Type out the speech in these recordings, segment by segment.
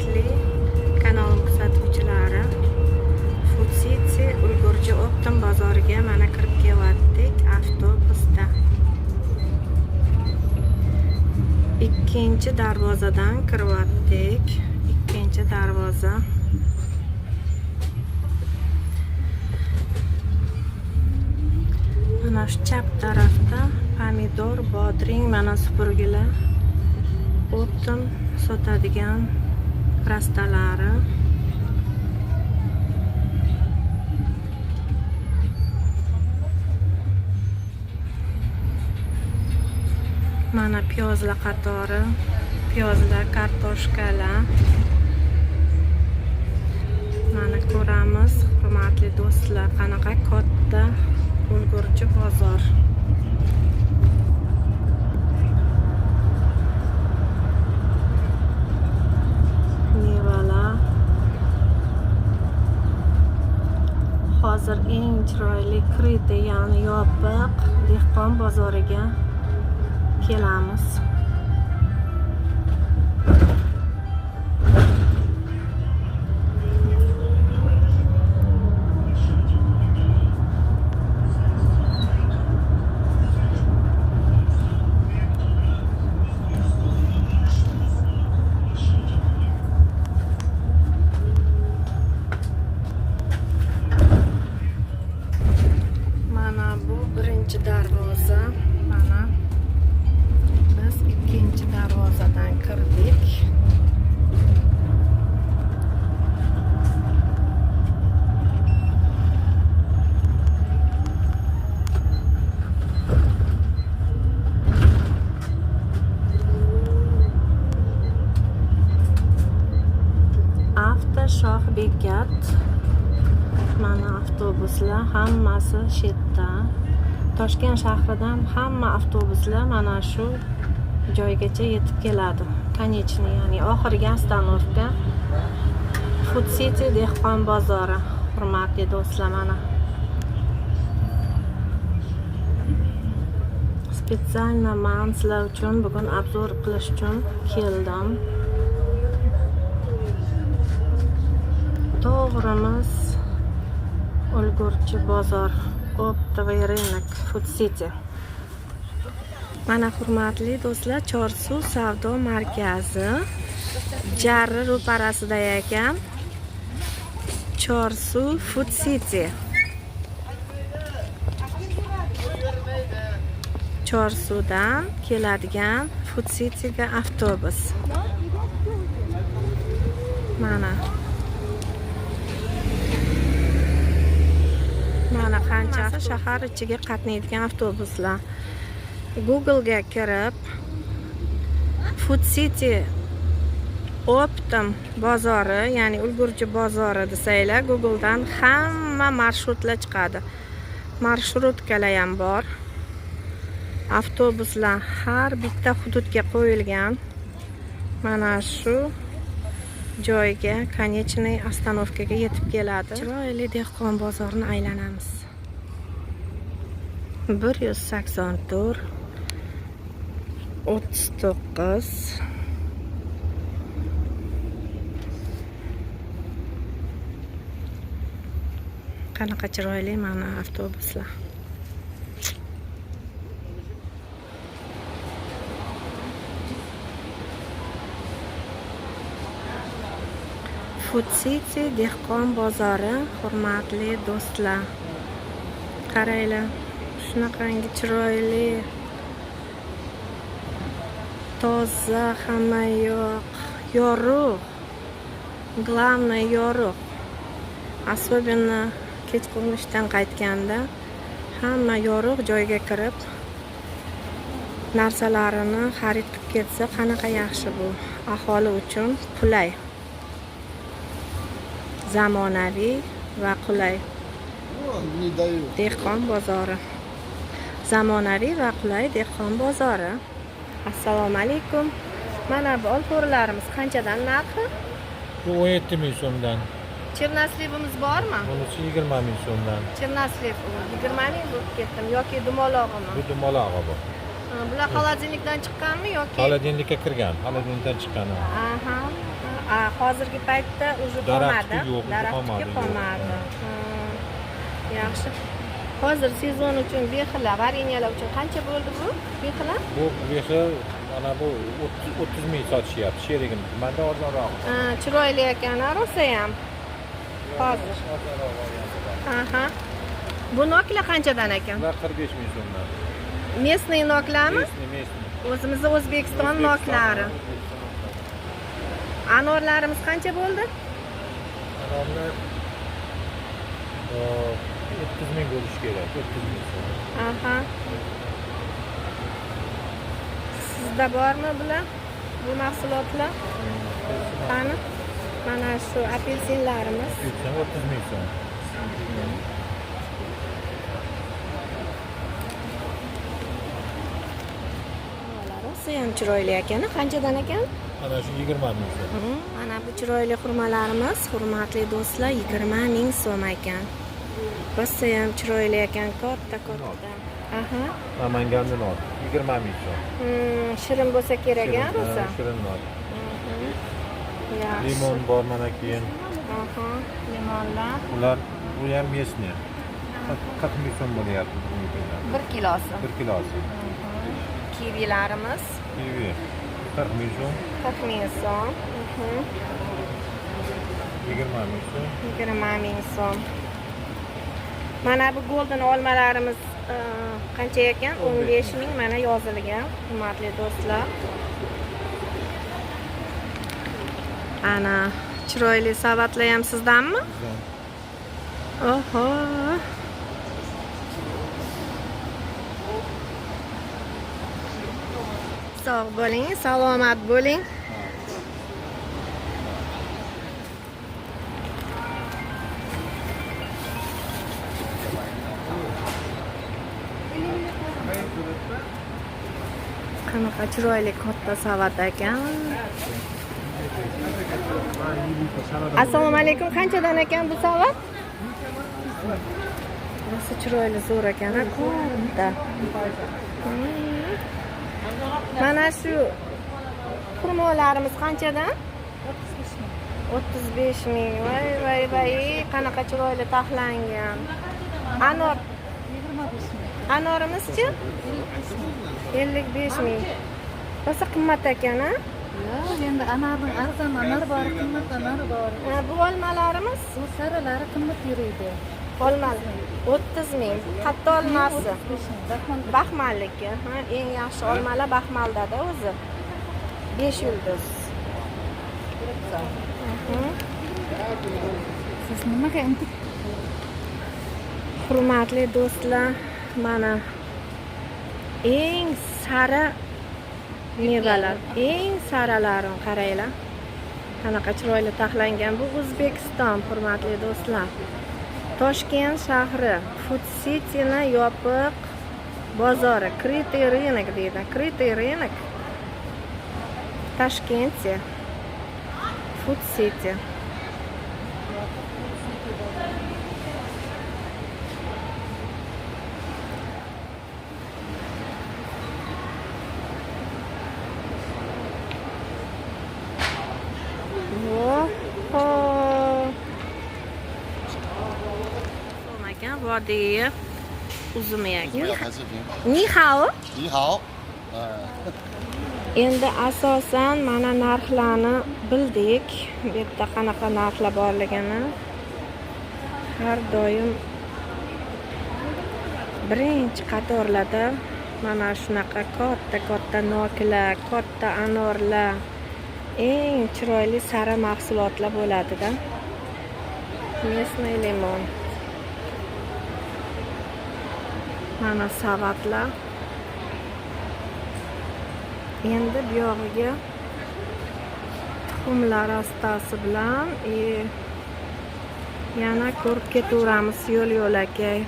hurmatli kanal kuzatuvchilari, Food City Ulgurji Optim bozoriga mana kirib kelayotdik avtobusda. Ikkinchi darvozadan kiryaptik. Ikkinchi darvoza. Mana shu chap tarafda pomidor, bodring, mana supurgilar Optim sotadigan rastalari. Mana piyozlar qatori, piyozlar, kartoshkalar. Mana ko'ramiz, hurmatli do'stlar, qanaqa katta Ulgurji bozor. Mevalar. Hozir eng chiroyli krita, ya'ni yopiq dehqon bozoriga kelamiz. Mana bu birinchi darvoza. Mana biz ikkinchi darvozadan kirdik. Avtoshoh bekat. Mana avtobuslar hammasi shu yerda. Toshkent shahridan hamma avtobuslar mana shu joygacha yetib keladi. Konechniy, ya'ni oxirgi ostanovka Food City dehqon bozori. Hurmatli do'stlar, mana spesialna men sizlar uchun bugun obzor qilish uchun keldim. To'g'rimiz Ulgurji bozor, optovый рынок, Food City. Mana hurmatli do'stlar, Chorsu savdo markazi Jarri ro'parasida ekan. Chorsu Food City. Chorsudan keladigan Food Cityga avtobus. Mana qanchasi shahar ichiga qatnaydigan avtobuslar. Google ga kirib Food City Optim bozori, ya'ni Ulgurji bozori desanglar, Google dan hamma marshrutlar chiqadi. Marshrutklar ham bor. Avtobuslar har bitta hududga qo'yilgan. Mana shu joyga, konechniy ostanovkaga yetib keladi. Chiroyli dehqon bozorini aylanamiz. 184 39 qanaqa chiroyli mana avtobuslar. Food City dehqon bozori, hurmatli do'stlar. Qaranglar, shunaqangi chiroyli, toza, hamma yoq yorug'. Главное yorug'. Особенно kechqurun ishdan qaytganda hamma yorug' joyga kirib narsalarini xarid qilib ketsa qanaqa yaxshi bu. Aholi uchun qulay. Zamonaviy va qulay dehqon bozori. Zamonaviy va qulay dehqon bozori. Assalomu alaykum. Mana bu olxo'rlarimiz qanchadan narxi? Bu 17 ming so'mdan. Chirnaslivimiz bormi? Bunisi 20 ming so'mdan. Chirnasliv 20 ming bo'lib ketdim yoki dumolog'imi? Bu dumolog'i bu. Bular xolodilnikdan chiqqanmi yoki? Xolodilnikka kirgan, xolodilnikdan chiqqan. Aha. Hozirgi paytda уже Daraxti qolmadi. yo'q, Daraxtga qolmadi. qolmadi. Yaxshi. Hozir sezon uchun bexila, varenyalar uchun qancha bo'ldi bu? Bexila? Bu bexil mana bu 30 ming sotishyapti sherigim. Menda arzonroq. Chiroyli ekan, rosa ham. Hozir. Aha. Bu noklar qanchadan ekan? Ular 45 ming so'mdan. Местный noklarmi? Mesni. O'zimizning O'zbekiston noklari. Anorlarimiz qancha bo'ldi? Anorlar 30 ming bo'lishi kerak, 30 ming so'm. Aha. Sizda bormi bular? Bu mahsulotlar? Qani? Mana shu apelsinlarimiz. 30 ming so'm. Rosa ham chiroyli ekan. Qanchadan ekan? Mana shu 20 ming so'm. Mana bu chiroyli xurmalarimiz, hurmatli do'stlar, 20 ming so'm ekan. Rosa ham chiroyli ekan, katta. Aha. Namangandan ol. 20 ming so'm. Shirin bo'lsa kerak, a, rosa. Shirin ol. Yaxshi. Limon bor mana keyin. Aha, limonlar. Ular bu ham mesni. 40 ming so'm bo'lyapti bunga. 1 kilosi. 1 kilosi. Kivilarimiz Kivi 40 ming so'm. 40 ming so'm. 20 ming so'm. 20 ming so'm. Mana bu golden olmalarimiz qancha ekan? 15 ming mana yozilgan, hurmatli do'stlar. Ana chiroyli savatlar ham sizdanmi? Oho. Sog' bo'ling, salomat bo'ling. Qanaqa chiroyli katta savat ekan. Assalomu alaykum. Qanchadan ekan bu savat? Rosa chiroyli zo'r ekan, katta. Mana shu xurmolarimiz qanchadan? 35 ming. Voy, qanaqa chiroyli taxlangan. Anor 25 ming. Anorimizchi? 55 ming. Rosa qimmat ekan, a? Yo'q, endi anarning arzon anar bor, qimmat anar bor. Bu olmalarimiz? Bu saralari qimmat yuradi. Olmali 30 ming. Qatta olmasi. Baxmalliki. Eng yaxshi olmalar Baxmaldada o'zi. 5 yulduz. Siz nimaga endi? Hurmatli do'stlar, mana eng sara mevalar, eng saralarini qaranglar. Qanaqa chiroyli taxlangan. Bu O'zbekiston, hurmatli do'stlar. Toshkent shahri Food City'ni yopiq bozori, Kritiy рынок deydi. Kritiy рынок. Toshkentda Food City. Vodiy uzumi ekan. Ni hao. Ni hao. Endi asosan mana narxlarni bildik. Bu yerda qanaqa narxlar borligini har doim birinchi qatorlarda mana shunaqa katta noklar, katta anorlar, eng chiroyli sara mahsulotlar bo'ladi-da. Местный limon. Mana savatlar. Endi bu yog'iga tuxumlar rastasi bilan yana ko'rib ketaveramiz yo'l-yo'lakay.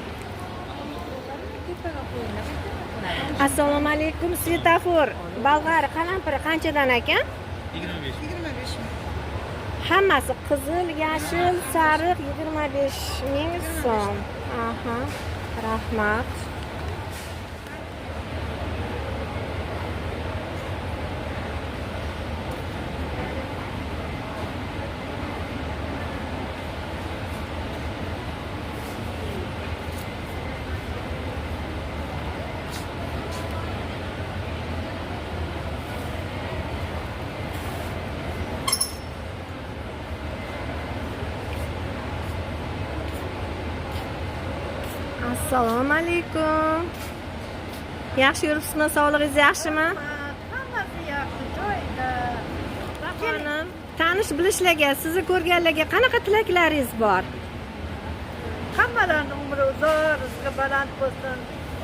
Assalomu alaykum, svetofor. Bolg'ar qalampiri qanchadan ekan? 25 ming. Hammasi qizil, yashil, sariq 25 ming so'm. Aha. Rahmat. Assalomu alaykum. Yaxshi yuribsizmi? Sog'lig'ingiz yaxshimi? Hammasi yaxshi joyida. Xonim, tanish bilishlarga, sizni ko'rganlarga qanaqa tilaklaringiz bor? Hammalarning umri uzoq, rizqi baland bo'lsin.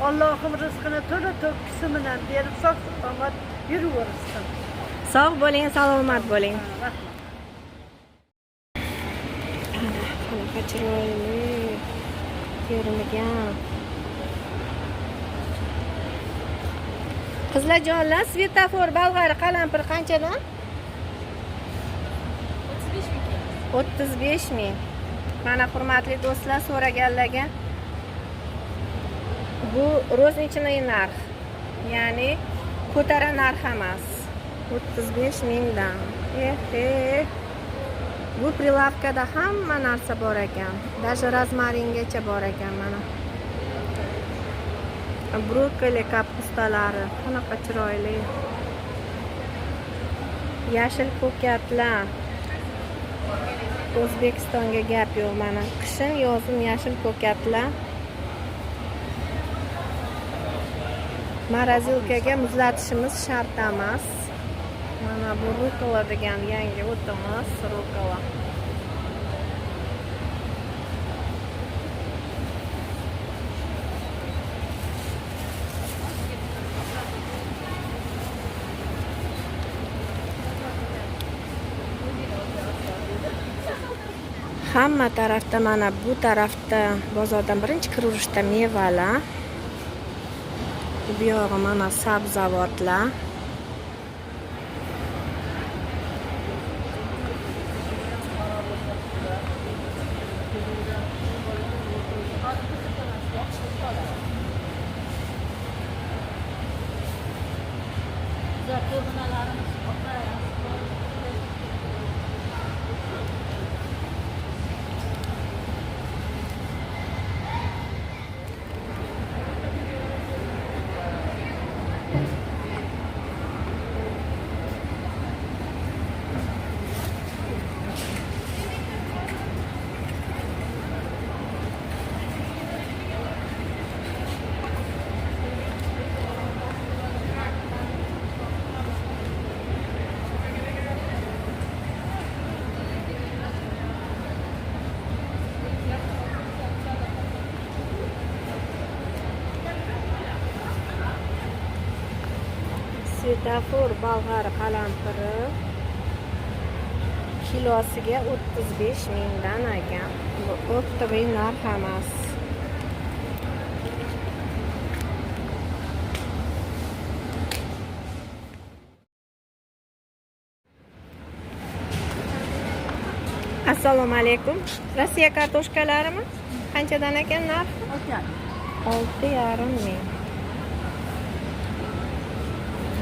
Allohim rizqini to'la to'kkisi bilan berib, sog'-salomat yuraversin. Sog' bo'ling, salomat bo'ling. Qanaqa chiroyli, terilgan. Qizlarjonlar, svetofor, Bolg'ar, qalampir qanchadan? 35 ming. Mana hurmatli do'stlar, so'raganlarga bu ro'znichniy narx. Ya'ni ko'tara narx emas. 35 mingdan. Bu prilavkada hamma narsa bor ekan. Даже rozmaringacha bor ekan mana. Brokoli kapustalari qanaqa chiroyli. Yashil ko'katlar. O'zbekistonga gap yo'q mana. Qishin, yozim yashil ko'katlar. Morozilkaga muzlatishimiz shart emas. Mana bu rukola degan yangi o'timiz, rukola. Hamma tarafda mana bu tarafda bozordan birinchi kirishda mevalar. Bu yog'i mana sabzavotlar. Svetofor Bolg'ar qalampiri kilosiga 35 mingdan ekan. Bu o'rtacha narx emas. Assalomu alaykum. Rossiya kartoshkalarimi? Qanchadan ekan narxi? 6,5 ming.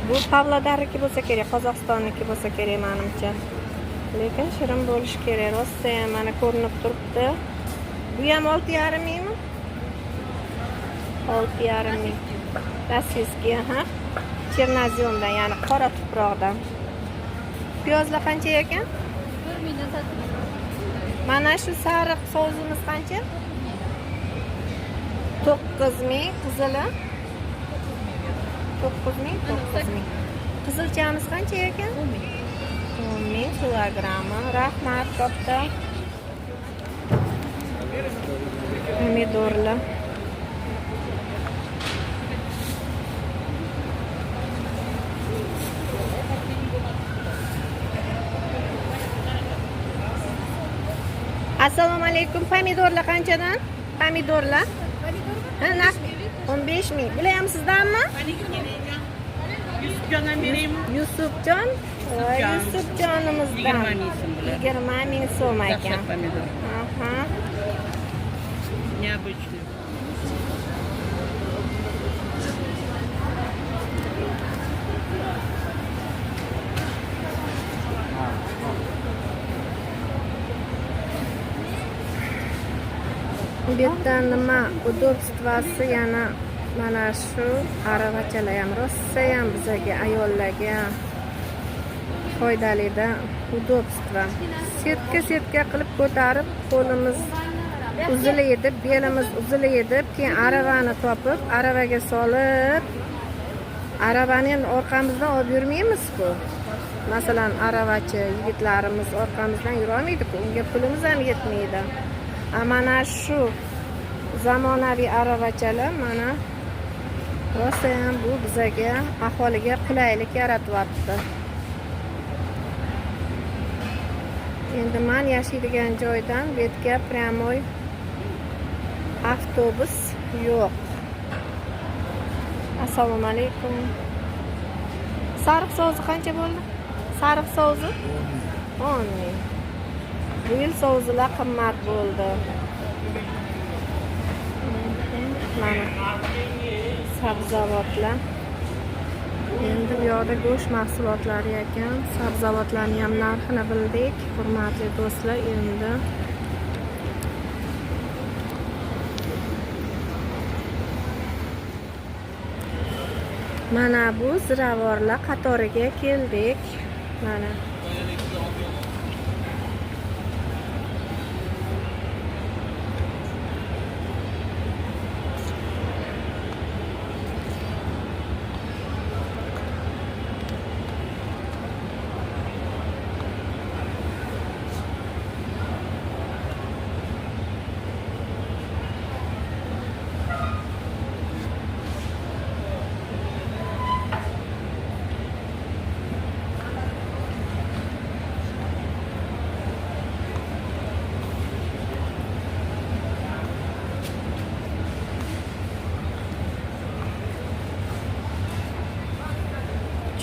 Bu Pavlodarniki bo'lsa kerak, Qozog'istonniki bo'lsa kerak menimcha. Lekin shirin bo'lishi kerak. Rossiya ham mana ko'rinib turibdi. Bu ham 6,5 mingmi? 6,5 ming. Rossiyskiy, ha? Chernozyondan, ya'ni qora tuproqdan. Piyozlar qancha ekan? 1 mingdan sotib. Mana shu sariq sovuzimiz qancha? 9 ming, qizili 9 ming. Qizilchamiz qancha ekan? 10 ming. 10 ming kilogrammi. Rahmat katta. Pomidorlar. Assalomu alaykum. Pomidorlar qanchadan? Pomidorlar? Ha, narx 15 ming. Bular ham sizdanmi? Yusufjondan bereyim. Yusufjon? Yusufjonimizdan. 20 ming so'm ekan. Aha. Необычный. Bu yerda nima udobstvasi yana mana shu aravachalar ham rosa ham bizga ayollarga foydalida udobstva. Setka qilib ko'tarib qo'limiz uzilaydi, belimiz uzilaydi. Keyin aravani topib, aravaga solib, aravani endi orqamizdan olib yurmaymiz-ku. Masalan, aravachi yigitlarimiz orqamizdan yura olmaydi-ku. Unga pulimiz ham yetmaydi. Mana shu zamonaviy aravachalar mana rosa ham bu bizaga, aholiga qulaylik yaratyapti. Endi men yashaydigan joydan bu yerga pryamoy avtobus yo'q. Assalomu alaykum. Sariq so'zi qancha bo'ldi? Sariq so'zi 10 ming. Bu yil so'zlar qimmat bo'ldi. Mana sabzavotlar. Endi bu yoqda go'sht mahsulotlari ekan. Sabzavotlarning ham narxini bildik, hurmatli do'stlar. Endi mana bu ziravorlar qatoriga keldik. Mana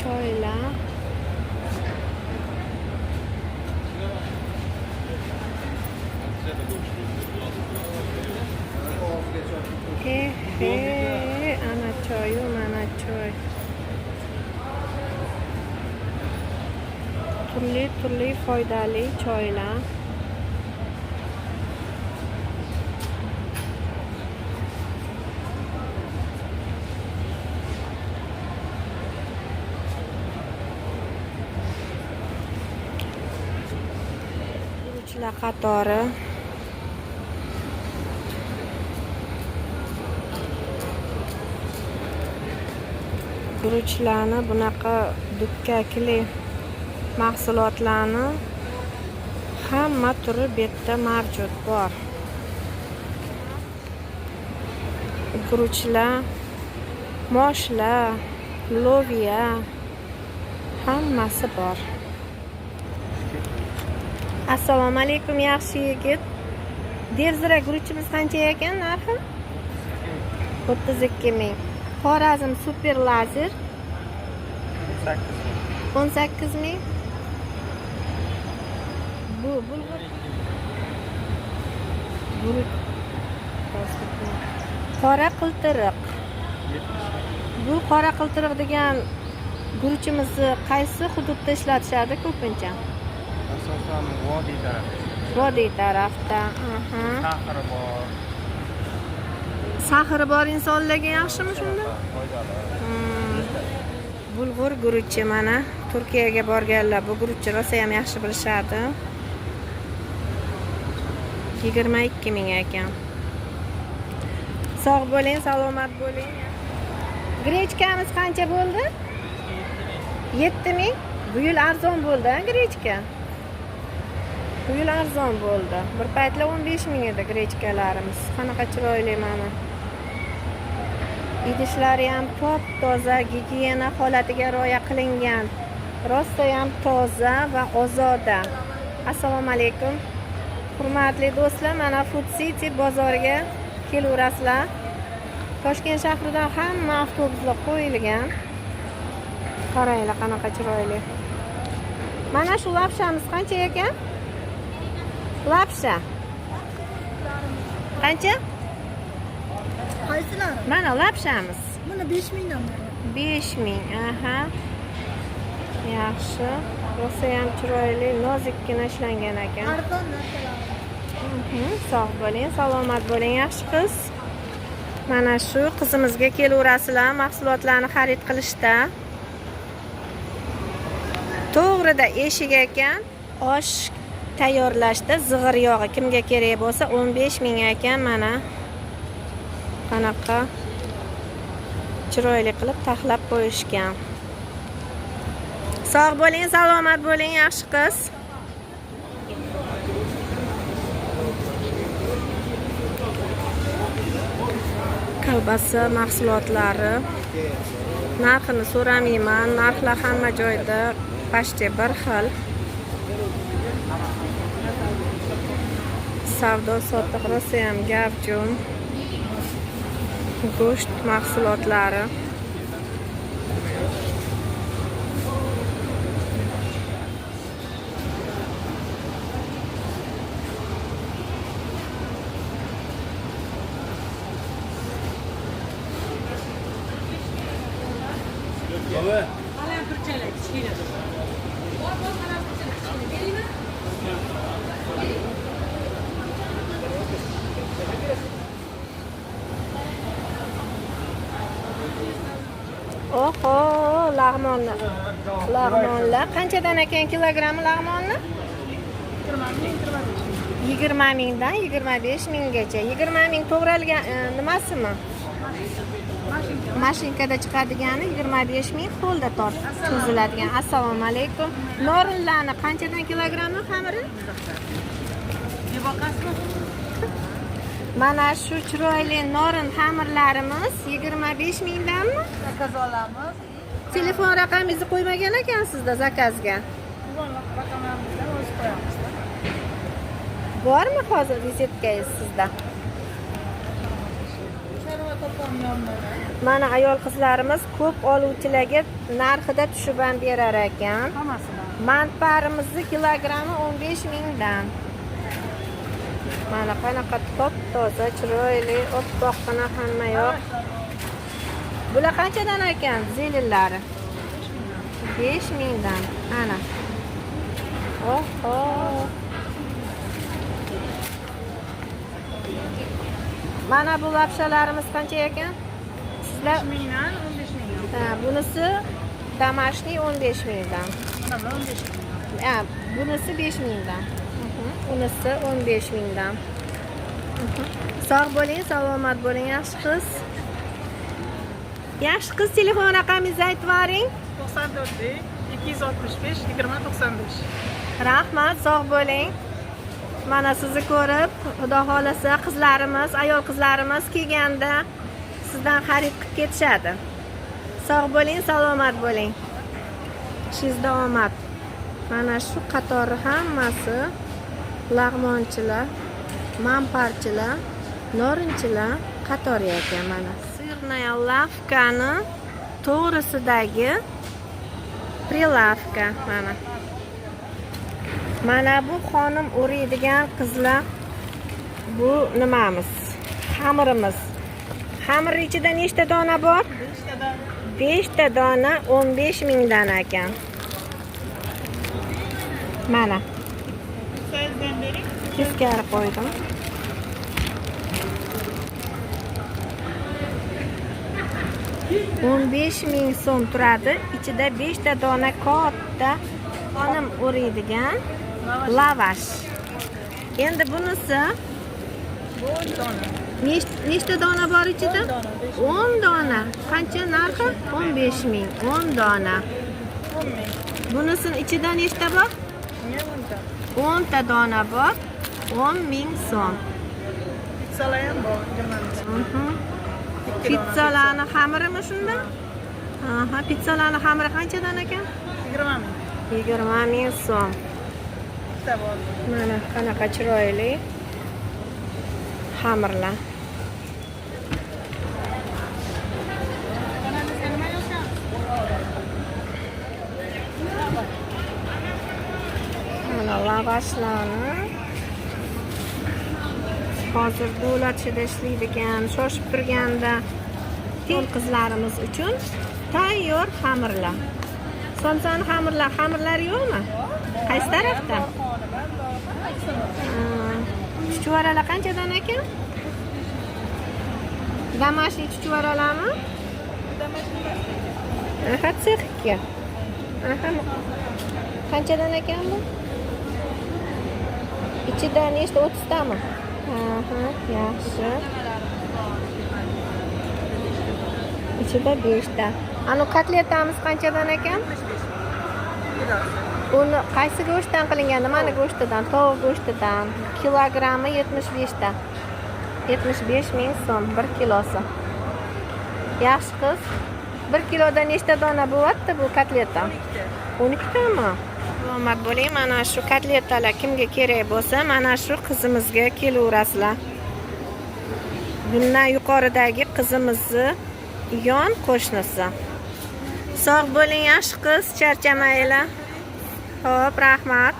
choylar. Ana choyu, mana choy. Turli foydali choylar. Guruchlar qatori. Guruchlarni bunaqa dukkakli mahsulotlarni hamma turi bu yerda mavjud bor. Guruchlar, moshlar, loviya hammasi bor. Assalomu alaykum yaxshi yigit. Devzira guruchimiz qancha ekan narxi? 32 ming. Xorazm super lazer 18 ming. Bu bulg'ur. Qora qiltiriq. Bu qora qiltiriq degan guruchimizni qaysi hududda ishlatishadi ko'pincha? Asosan vodiy tarafda. Vodiy tarafda. Sahri bor. Sahri bor insonlarga yaxshimi shunda? Bulg'ur guruchi mana Turkiyaga borganlar bu guruchni rosa ham yaxshi bilishadi. 22 ming ekan. Sog' bo'ling, salomat bo'ling. Grechkamiz qancha bo'ldi? 7 ming. Bu yil arzon bo'ldi, grechka. Bu yil arzon bo'ldi. Bir paytlar 15 ming edi grechkalarimiz. Qanaqa chiroyli mana. Idishlari ham top-toza, gigiyena holatiga rioya qilingan. Rosa ham toza va ozoda. Assalomu alaykum. Hurmatli do'stlar, mana Food City bozoriga kelaverasizlar. Toshkent shahridan hamma avtobuslar qo'yilgan. Qaranglar qanaqa chiroyli. Mana shu lapshamiz qancha ekan? Lapsha. Qancha? Qaysilari? Mana lapshamiz. Mana 5 mingdan beri. 5 ming. Aha. Yaxshi. Rosa ham chiroyli, nozikkina ishlangan ekan. Arzon narxlar. Sog' bo'ling, salomat bo'ling, yaxshi qiz. Mana shu qizimizga kelaverasizlar mahsulotlarni xarid qilishda. To'g'rida eshik ekan, osh tayyorlashda zig'ir yog'i kimga kerak bo'lsa 15 ming ekan. Mana qanaqa chiroyli qilib taxlab qo'yishgan. Sog' bo'ling, salomat bo'ling, yaxshi qiz. Kolbasa mahsulotlari narxini so'ramayman. Narxlar hamma joyda почти bir xil. Savdo sotiq rosa ham gavjum. Go'sht mahsulotlari. Oho, lag'monni. Lag'monlar qanchadan ekan kilogrammi lag'monni? 20 mingdan 25 minggacha. 20 ming to'g'ralgan nimasimi? Mashinkada chiqadigani 25 ming, qo'lda cho'ziladigan. Assalomu alaykum. Norinlarni qanchadan kilogrammi xamiri? Mana shu chiroyli norin xamirlarimiz 25 mingdanmi? Zakaz olamiz. Telefon raqamingizni qo'ymagan ekansizda zakazga. Raqamlarimizni o'zi qo'yamiz. Bormi hozir vizitingiz sizda? Mana ayol qizlarimiz ko'p oluvchilarga narxida tushib ham berar ekan. Hammasidan. Manparimizni kilogrammi 15 mingdan. Mana qanaqa top-toza, chiroyli, oppoqqina hamma yoq. Bular qanchadan ekan zelillari? 5 mingdan. Ana. Oho. Mana bu lapshalarimiz qancha ekan? Sizlar 5 mingdan 15 mingdan. Ha, bunisi damashniy 15 mingdan. Mana 15 mingdan. Ha, bunisi 5 mingdan. Bunisi 15 mingdan. Sog' bo'ling, salomat bo'ling, yaxshi qiz. Yaxshi qiz, telefon raqamingizni aytib yuboring. 94 265 20 95. Rahmat, sog' bo'ling. Mana sizni ko'rib, xudo xolasa qizlarimiz, ayol qizlarimiz kelganda sizdan xarid qilib ketishadi. Sog' bo'ling, salomat bo'ling. Ishingizda omad. Mana shu qatori hammasi lag'monchilar, manparchilar, norinchilar qatori ekan mana. Sirnaya lavkani to'g'risidagi prilavka mana. Mana bu xonim o'raydigan qizlar, bu nimamiz? Xamirimiz. Xamir ichida nechta dona bor? 5 ta dona 15 mingdan ekan. Mana. Teskari qo'ydim. $15,000 so'm turadi. Ichida 5 ta dona katta xonim o'raydigan lavash. Endi bunisi 10 dona. Nechta dona bor ichida? 10 dona. Qancha narxi? 15,000. 10 dona. 10 ming. Bunisini ichida nechta bor? 10 ta dona bor. 10,000 so'm. Pizzalar ham bor, 20 ming. Pizzalarni xamirimi shunda? Aha, pizzalarni xamiri qanchadan ekan? 20 ming. 20,000 so'm. Bitta bor. Mana qanaqa chiroyli xamirlar. Mana lavashlarni hozir do'latchida ishlaydigan, shoshib turganda kel qizlarimiz uchun tayyor xamirlar. Somsani xamirlari yo'qmi? Qaysi tarafda? Chuchvaralar qanchadan ekan? Damashniy chuchvaralarmi? Aha, sexga. Aha. Qanchadan ekan bu? ichida nechta 30 tami? Aha, yaxshi. İçida 5 ta. Ana kotletamiz qanchadan ekan? Uni qaysi go'shtdan qilingan? Nimani go'shtidan? Tovuq go'shtidan. Kilogrammi 75 ta. 75 ming so'm 1 kilosi. Yaxshi qiz. 1 kiloda nechta dona bo'lyapti bu kotleta? 12 tami? Salomat bo'ling. Mana shu kotletalar kimga kerak bo'lsa, mana shu qizimizga kelaverasizlar. Bundan yuqoridagi qizimizni yon qo'shnisi. Sog' bo'ling, yaxshi qiz, charchamaylar. Xo'p, rahmat.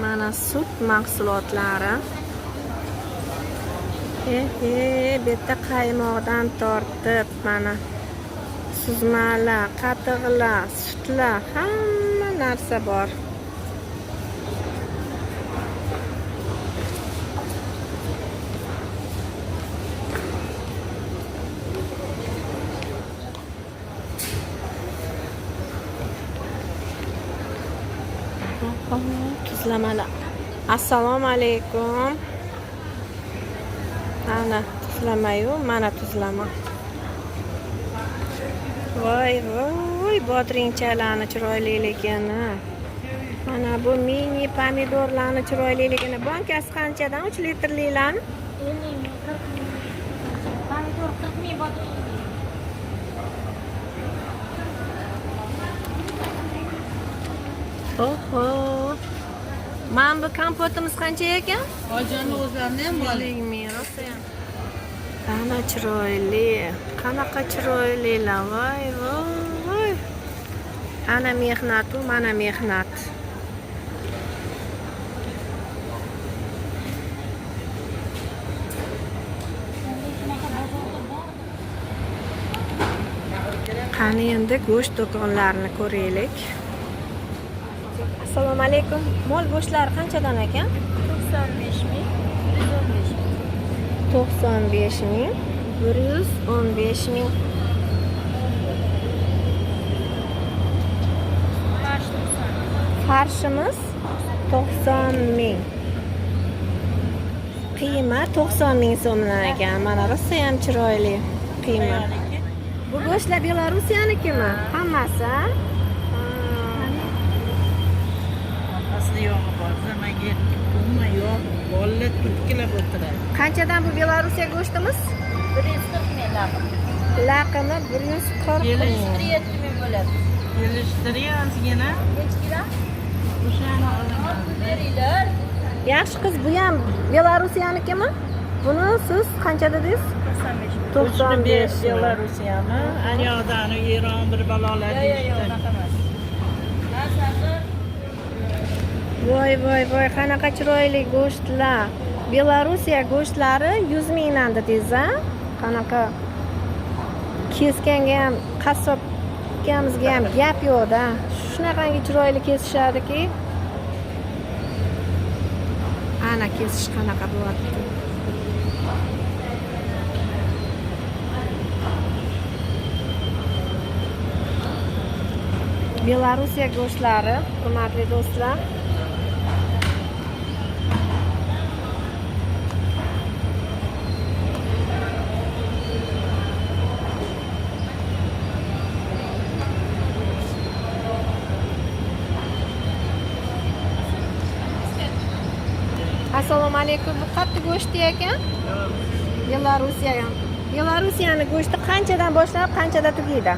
Mana sut mahsulotlari. Bu yerda qaymoqdan tortib, mana suzmalar, qatiqlar, sutlar, hamma narsa bor. Tuzlamalar. Assalomu alaykum. Ana tuzlama-yu, mana tuzlama. Voy, voy, bodringchalarni chiroyliligini. Mana bu mini pomidorlarni chiroyliligini. Bankasi qanchadan? 3 litrlilarni? 50 ming, 40 ming. Pomidor 40 ming bodring. Oho. Mana bu kompotimiz qancha ekan? Hojani o'zlarini ham bor. 50 ming rosa ham. Ana chiroyli. Qanaqa chiroylilar. Voy, voy. Ana mehnat, mana mehnat. Qani endi go'sht do'konlarini ko'raylik. Assalomu alaykum. Mol go'shtlari qanchadan ekan? 95 ming, 115 ming. 95 ming, 115 ming. Farshimiz 90 ming. Qiyma 90 ming so'mdan ekan. Mana rosa ham chiroyli qiyma. Bu go'shtlar Belorusiyanikimi? Hammasi? Asli yog'i bor. Zamaga pulma yo'q. Bolalar turtkilab o'tiradi. Qanchadan bu Belorusiya go'shtimiz? 140 ming laqim. Laqimi 140 ming. 137 ming bo'ladi. Kelishtiryapsizgina. Nechi kilo? O'shani olaman. Beringlar. Yaxshi qiz, bu ham Belorusiyanikimi? Buni siz qancha dedingiz? 95 ming. 95 ming. Belarusiyami? Anyoqdan Eron bir balolar Yo'q, deyishdi. unaqa emas. Narxi Voy, voy, voy, qanaqa chiroyli go'shtlar. Belorusiya go'shtlari 100 mingdan dedingiz, a? Qanaqa kesganga ham, qassob ukamizga ham gap yo'q-da. Shunaqangi chiroyli kesishadiki. Ana kesish qanaqa bo'lyapti. Belorusiya go'shtlari, hurmatli do'stlar. Assalomu alaykum. Bu qattiq go'shti ekan? Belorusiya ham. Belorusiyani go'shti qanchadan boshlab, qanchada tugaydi?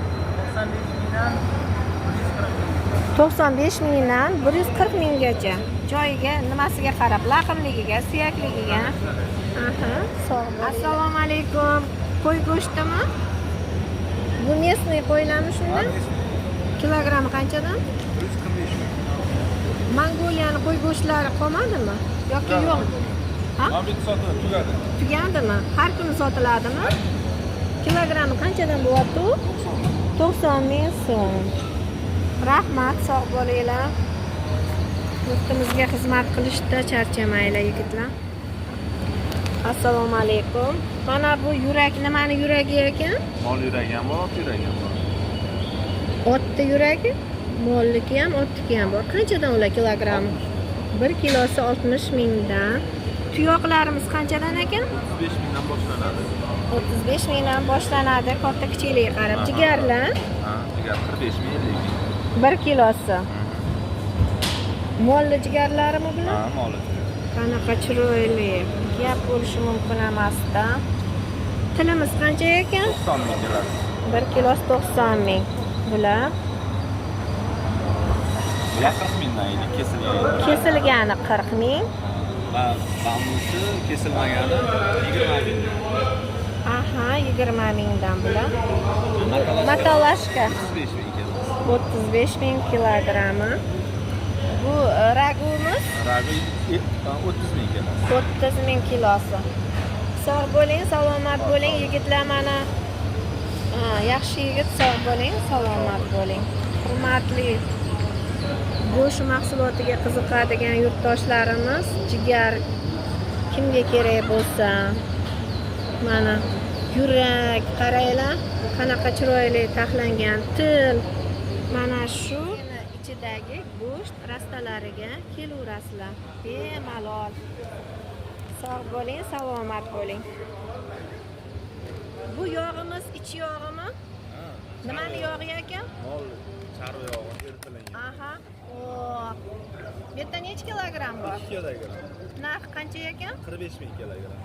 95 mingdan 140 minggacha. Joyiga, nimasiga qarab, laqimligiga, suyakligiga. Aha, sog' bo'ling. Assalomu alaykum. Qo'y go'shtimi? Bu местный qo'ylarmi shunda? Kilogrammi qanchadan? 145 ming. Mongoliyani qo'y go'shtlari qolmadimi? Yoki yo'q? Ha? Mabit sotilib tugadi. Tugadimi? Har kuni sotiladimi? Kilogrammi qanchadan bo'lyapti u? 90 ming so'm. Rahmat, sog' bo'linglar. Yurtimizga xizmat qilishda charchamaylar yigitlar. Assalomu alaykum. Mana bu yurak nimani yuragi ekan? Mol yuragi ham bor, ot yuragi ham bor. Otni yuragi, molliki ham, otniki ham bor. Qanchadan ular kilogramm? 1 kilosi 60 mingdan. Tuyoqlarimiz qanchadan ekan? 35 mingdan boshlanadi. 35 mingdan boshlanadi, katta kichikligiga qarab. Jigarlar Ha, jigar 45 ming, 50 ming. 1 kilosi. Molli jigarlarimi bular? Ha, moli. Qanaqa chiroyli. Gap bo'lishi mumkin emas-da. Tilimiz qancha ekan? 90 ming keladi. 1 kilosi 90 ming. Bular Bular 40 mingdan edi, kesilgan. kesilgani 40 ming. Va bambusi kesilmagani 20 ming. Aha, 20 mingdan bular. Matalashka Matalashka 35 ming keladi. 35 ming kilogrammi. Bu ragumiz Rabi 30 ming keladi. 30 ming kilosi. Sog' bo'ling, salomat bo'ling yigitlar, mana yaxshi yigit, sog' bo'ling, salomat bo'ling. Hurmatli go'sht mahsulotiga qiziqadigan yurtdoshlarimiz, jigar kimga kerak bo'lsa, mana yurak qaranglar, qanaqa chiroyli taxlangan til. Mana shu ichidagi go'sht rastalariga kelaverasizlar. Bemalol. Sog' bo'ling, salomat bo'ling. Bu yog'imiz ich yog'imi? Nimani yog'i ekan? Mol chorva yog'i eritilgan. Aha. O. Bu yerda necha kilogramm bor? 2 kilogramm. Narxi qancha ekan? 45 ming kilogramm.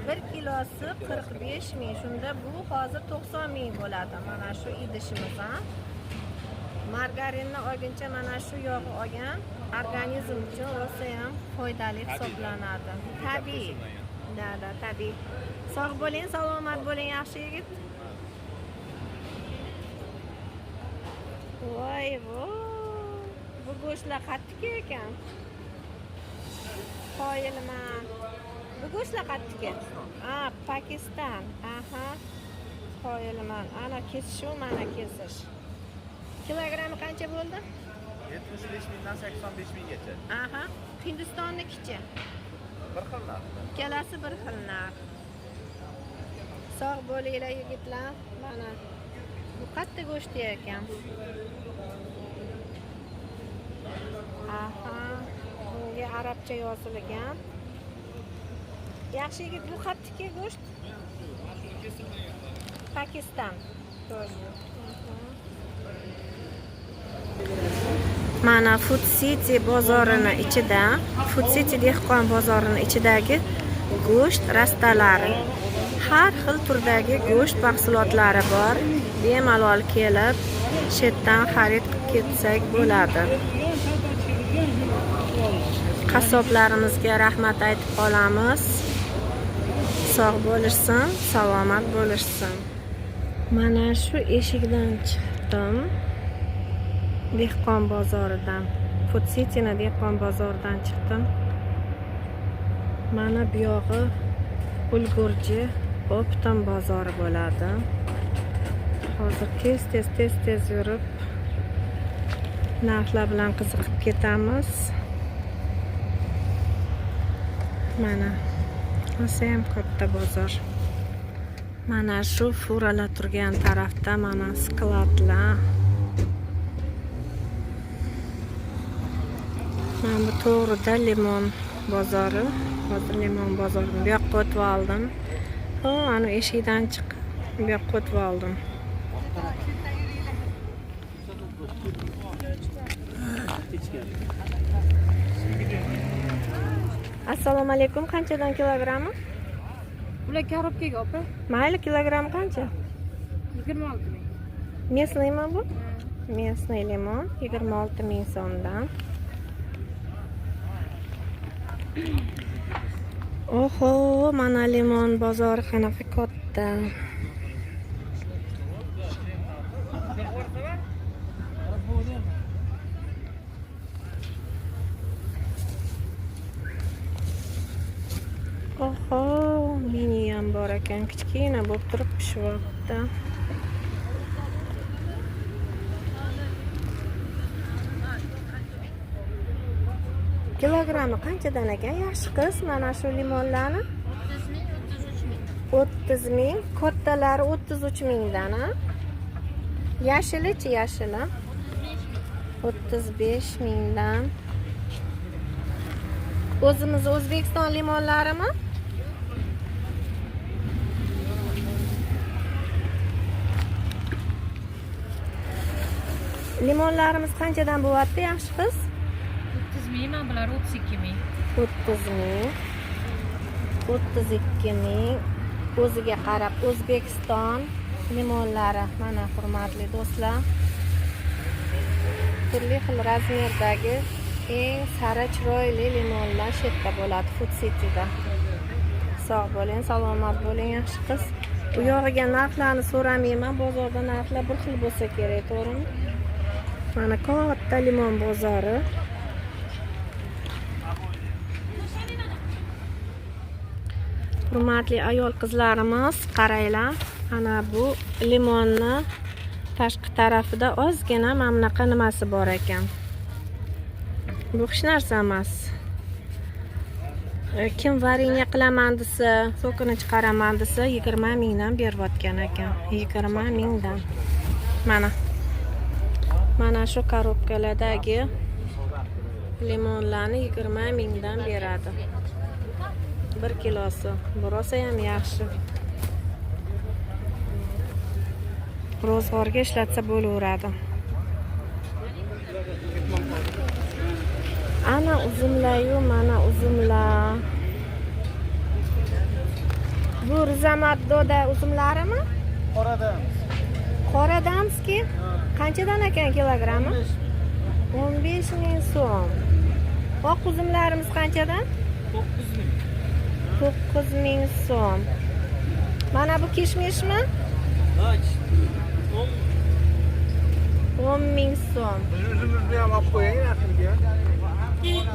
1 kilosi 45 ming. Shunda bu hozir 90 ming bo'ladi. Mana shu idishimiz, ha. Margarinni olguncha mana shu yog'ni olgan organizm uchun rosa ham foydali hisoblanadi. Tabiiy. Da, tabiiy. Sog' bo'ling, salomat bo'ling, yaxshi yigit. Voy, bu go'shtlar qattiq ekan. Qoyilman. Bu go'shtlar qattiq. Pokiston. Aha. Qoyilman. Ana kesish, mana kesish. Kilogrammi qancha bo'ldi? 75 mingdan 85 minggacha. Aha. Hindistonnikichi. Bir xil narx. Ikkalasi bir xil narx. Sog' bo'linglar yigitlar. Mana bu qattiq go'sht ekan. Aha. Bunga arabcha yozilgan. Yaxshi yigit, bu qattiq go'sht. Pokiston. Mana Food City bozorini ichida, Food City dehqon bozorini ichidagi go'sht rastalari. Har xil turdagi go'sht mahsulotlari bor. Bemalol kelib, shetdan xarid qilib ketsak bo'ladi. Qassoblarimizga rahmat aytib qolamiz. Sog' bo'lishsin, salomat bo'lishsin. Mana shu eshikdan chiqdim. Dehqon bozoridan, Food City'ni dehqon bozoridan chiqdim. Mana bu yog'i ulgurji Opton bozori bo'ladi. Hozir tez yurib narxlar bilan qiziqib ketamiz. Mana o'zi ham katta bozor. Mana shu furalar turgan tarafda mana skladlar. Mana bu to'g'rida limon bozori. Hozir limon bozorini bu yoqqa o'tib oldim. Ana eshikdan chiqib bu yoqqa o'tib oldim. Assalomu alaykum. Qanchadan kilogrammi? Bular korobkaga opa. Mayli, kilogramm qancha? 26 ming. Местныйmi bu? Местный limon 26 ming so'mdan. Oho, mana limon bozori qanaqa katta. Oho, mini ham bor ekan, kichkina bo'lib turib pishyapti. Kilogrammi qanchadan ekan? Yaxshi qiz, mana shu limonlarni 30 ming, kattalari 33 mingdan, ha? Yashilichi, yashili 35 mingdan. O'zimiz O'zbekiston limonlarimi? Limonlarimiz qanchadan bo'lyapti, yaxshi qiz? 30 ming, mana bular 32 ming. 30 ming. 32 ming. O'ziga qarab O'zbekiston limonlari. Mana hurmatli do'stlar. Turli xil razmerdagi eng sara chiroyli limonlar shu yerda bo'ladi, Food City'da. Sog' bo'ling, salomat bo'ling, yaxshi qiz. Bu yog'iga narxlarni so'ramayman, bozorda narxlar bir xil bo'lsa kerak, to'g'rimi? Mana katta limon bozori. Hurmatli ayol qizlarimiz, qaranglar. Ana bu limonni tashqi tarafida ozgina mana bunaqa nimasi bor ekan. Bu hech narsa emas. Kim varinga qilaman desa, sokini chiqaraman desa 20 mingdan berayotgan ekan. 20 mingdan. Mana shu korobkalardagi limonlarni 20 mingdan beradi. 1 kilosi. Bu rosa ham yaxshi. Ro'zg'orga ishlatsa bo'laveradi. Ana uzumlar-yu, mana uzumlar. Bu Rizamat doda uzumlarimi? Qora damski. Qanchadan ekan kilogrammi? 15 ming so'm. Oq uzumlarimiz qanchadan? 9 ming so'm. Mana bu kishmishmi? 10 ming so'm. Üzümümüzü ham olib qo'ying rasmga.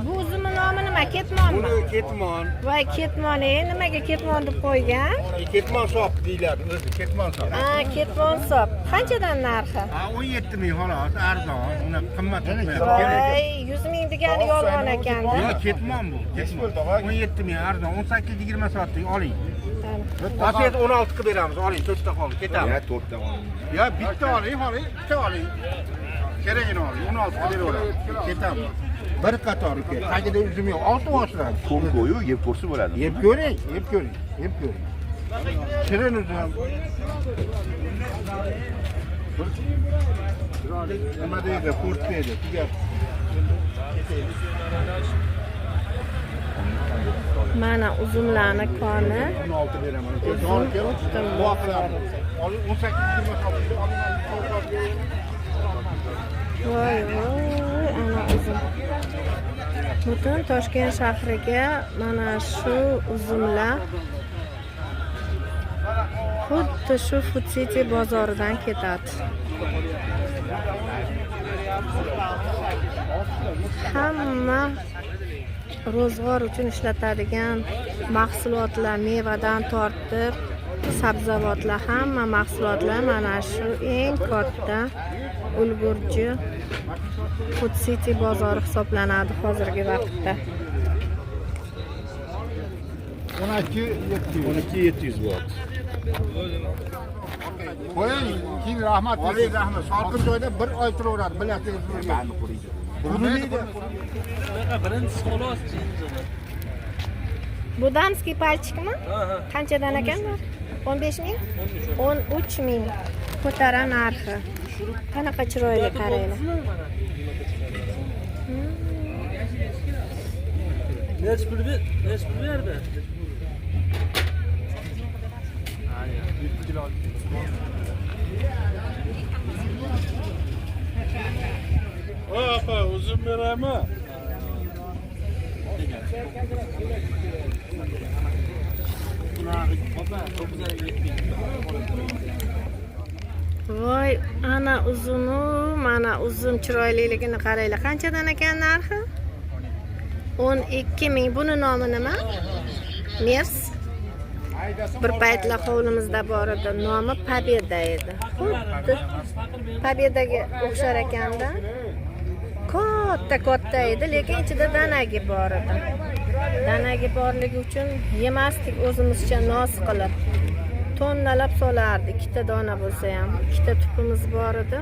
Bu uzumning nomi nima? Ketmonmi? Buni ketmon. Voy ketmon, nimaga ketmon deb qo'ygan? Ketmon sop deyiladi, o'zi ketmon sop. Ketmon sop. Qanchadan narxi? 17 ming xolos, arzon. Uni qimmat Voy, 100 ming degani yolg'on ekanda. Yo'q, ketmon bu. Ketmon. 17 ming arzon, 18-20 soatlik oling. Vaziyat 16 qilib beramiz, oling, 4 ta qoldi, ketamiz. Ya 4 ta oling. Ya bitta oling, bitta oling. Kerakini oling, 16 qilib beraveramiz. Ketamiz. Bir qator uka. Tagida uzum yo'q, 6 boshdan. Kongo'yu yeb ko'rsa bo'ladi. Yeb ko'ring. Shirin uzum. Nima deydi, qurt deydi, tugat. Mana uzumlarni koni. 16 beraman. Uzum o'tdim. Oling 18-20 soatlik oling. Voy, ana uzum. Butun Toshkent shahriga mana shu uzumlar xuddi shu Food City bozoridan ketadi. Hamma ro'zg'or uchun ishlatadigan mahsulotlar, mevadan tortib sabzavotlar, hamma mahsulotlar mana shu eng katta ulgurji Food City bozori hisoblanadi hozirgi vaqtda. 12.700 bor. Qo'ying, keyin rahmat. Alaykum rahmat. Salqin joyda bir oy turaveradi, bilatingiz bo'lmaydi. Birinchisi xolos. Bu damskiy palchikmi? Qanchadan ekan? 15 ming? 13 ming. Ko'tara narxi. Qanaqa chiroyli qaranglar. Necha pul berdi? Opa, uzun beraymi? Voy, ana uzunu, mana uzum chiroyliligini qaranglar. Qanchadan ekan narxi? 12 ming. Buni nomi nima? Mers. Bir paytlar hovlimizda bor edi. Nomi Pobeda edi. Xuddi Pobedaga o'xshar ekanda. Katta edi, lekin ichida danagi bor edi. Danagi borligi uchun yemasdik o'zimizcha noz qilib. Tonnalab solardi, 2 dona bo'lsa ham. 2 tupimiz bor edi.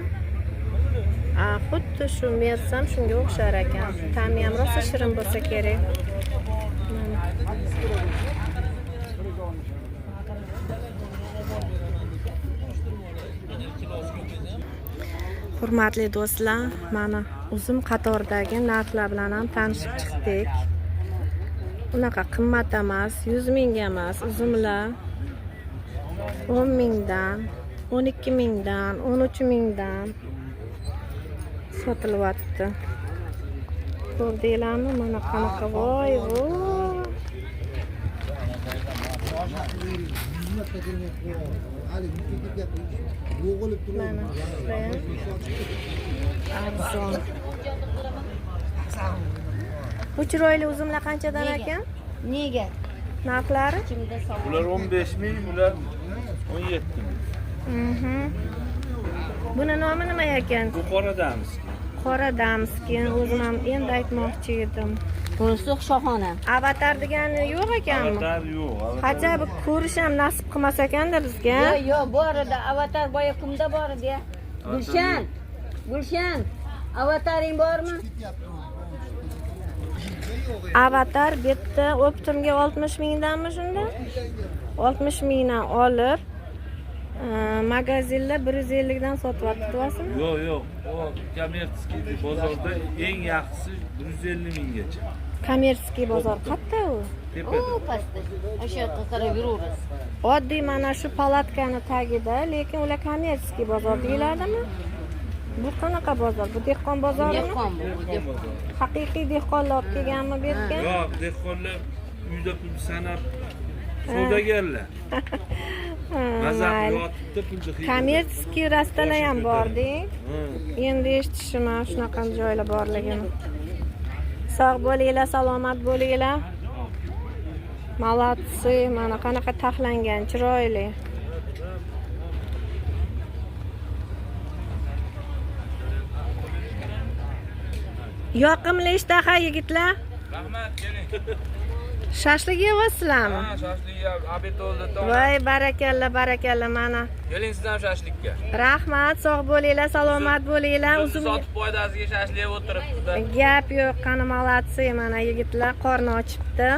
Xuddi shu mersam shunga o'xshar ekan. Ta'mi ham rosa shirin bo'lsa kerak. Hurmatli do'stlar, mana uzum qatoridagi narxlar bilan ham tanishib chiqdik. Unaqa qimmat emas, 100 mingga emas, uzumlar 10 mingdan, 12 mingdan, 13 mingdan sotilyapti. Ko'rdinglarmi? Mana qanaqa voy voy. Mana arzon. Bu chiroyli uzumlar qanchadan ekan? Nega? Narxlari? Bular 15 ming, bular 17 ming. Buni nomi nima ekan? Bu qora damiz. Qora damskin. O'zim ham endi aytmoqchi edim. Bunisi shohona. Avatar degani yo'q ekanmi? Avatar yo'q. Qacha bu ko'rish ham nasib qilmas ekanda bizga. Yo'q, bor edi. Avatar boya kimda bor edi? Gulshan. Avataring bormi? Avatar bitta optimga 60 mingdanmi shunda? 60 mingdan olib magazinda 150 dan sotyapti, to'g'risimi? Yo'q. O kommersiy bozorda eng yaxshisi 150 minggacha. Kommersiy bozor qayerda u? Tepada. Pastda. O'sha yoqqa qarab yuramiz. Oddiy mana shu palatkani tagida, lekin ular kommersiy bozor deyiladimi? Bu qanaqa bozor? Bu dehqon bozorimi? Dehqon bu. Haqiqiy dehqonlar olib kelganmi bu yerga? Yo'q, dehqonlar uyda pul sanab savdogarlar. Mazaq yotibdi pulni qiyib. Kommersiy rastalar ham bor-ding. Endi eshitishim shunaqa joylar borligini. Sog' bo'linglar, salomat bo'linglar. Malatsi, mana qanaqa taxlangan, chiroyli. Yoqimli ishtaha yigitlar. Rahmat, keling. Shashlik yeyapsizlarmi? Ha, shashlik yeb, obed oldi. Voy, barakalla mana. Keling siz ham shashlikka. Rahmat, sog' bo'linglar, salomat bo'linglar. Uzum Sotib foydasiga shashlik yeb o'tiribsiz-da. gap yo'q, qani malatsi, mana yigitlar qorni ochibdi.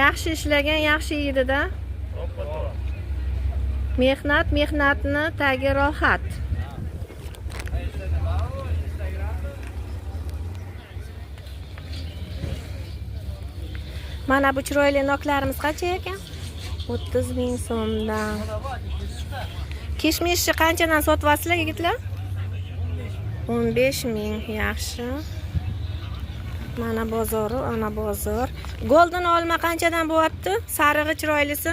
Yaxshi ishlagan, yaxshi yeydi-da. Mehnatni tagi rohat. Mana bu chiroyli noklarimiz qancha ekan? 30 ming so'mdan. Kishmishni qanchadan sotyapsizlar yigitlar? 15 ming, yaxshi. Mana bozori, ana bozor. Golden olma qanchadan bo'lyapti? Sarig'i chiroylisi?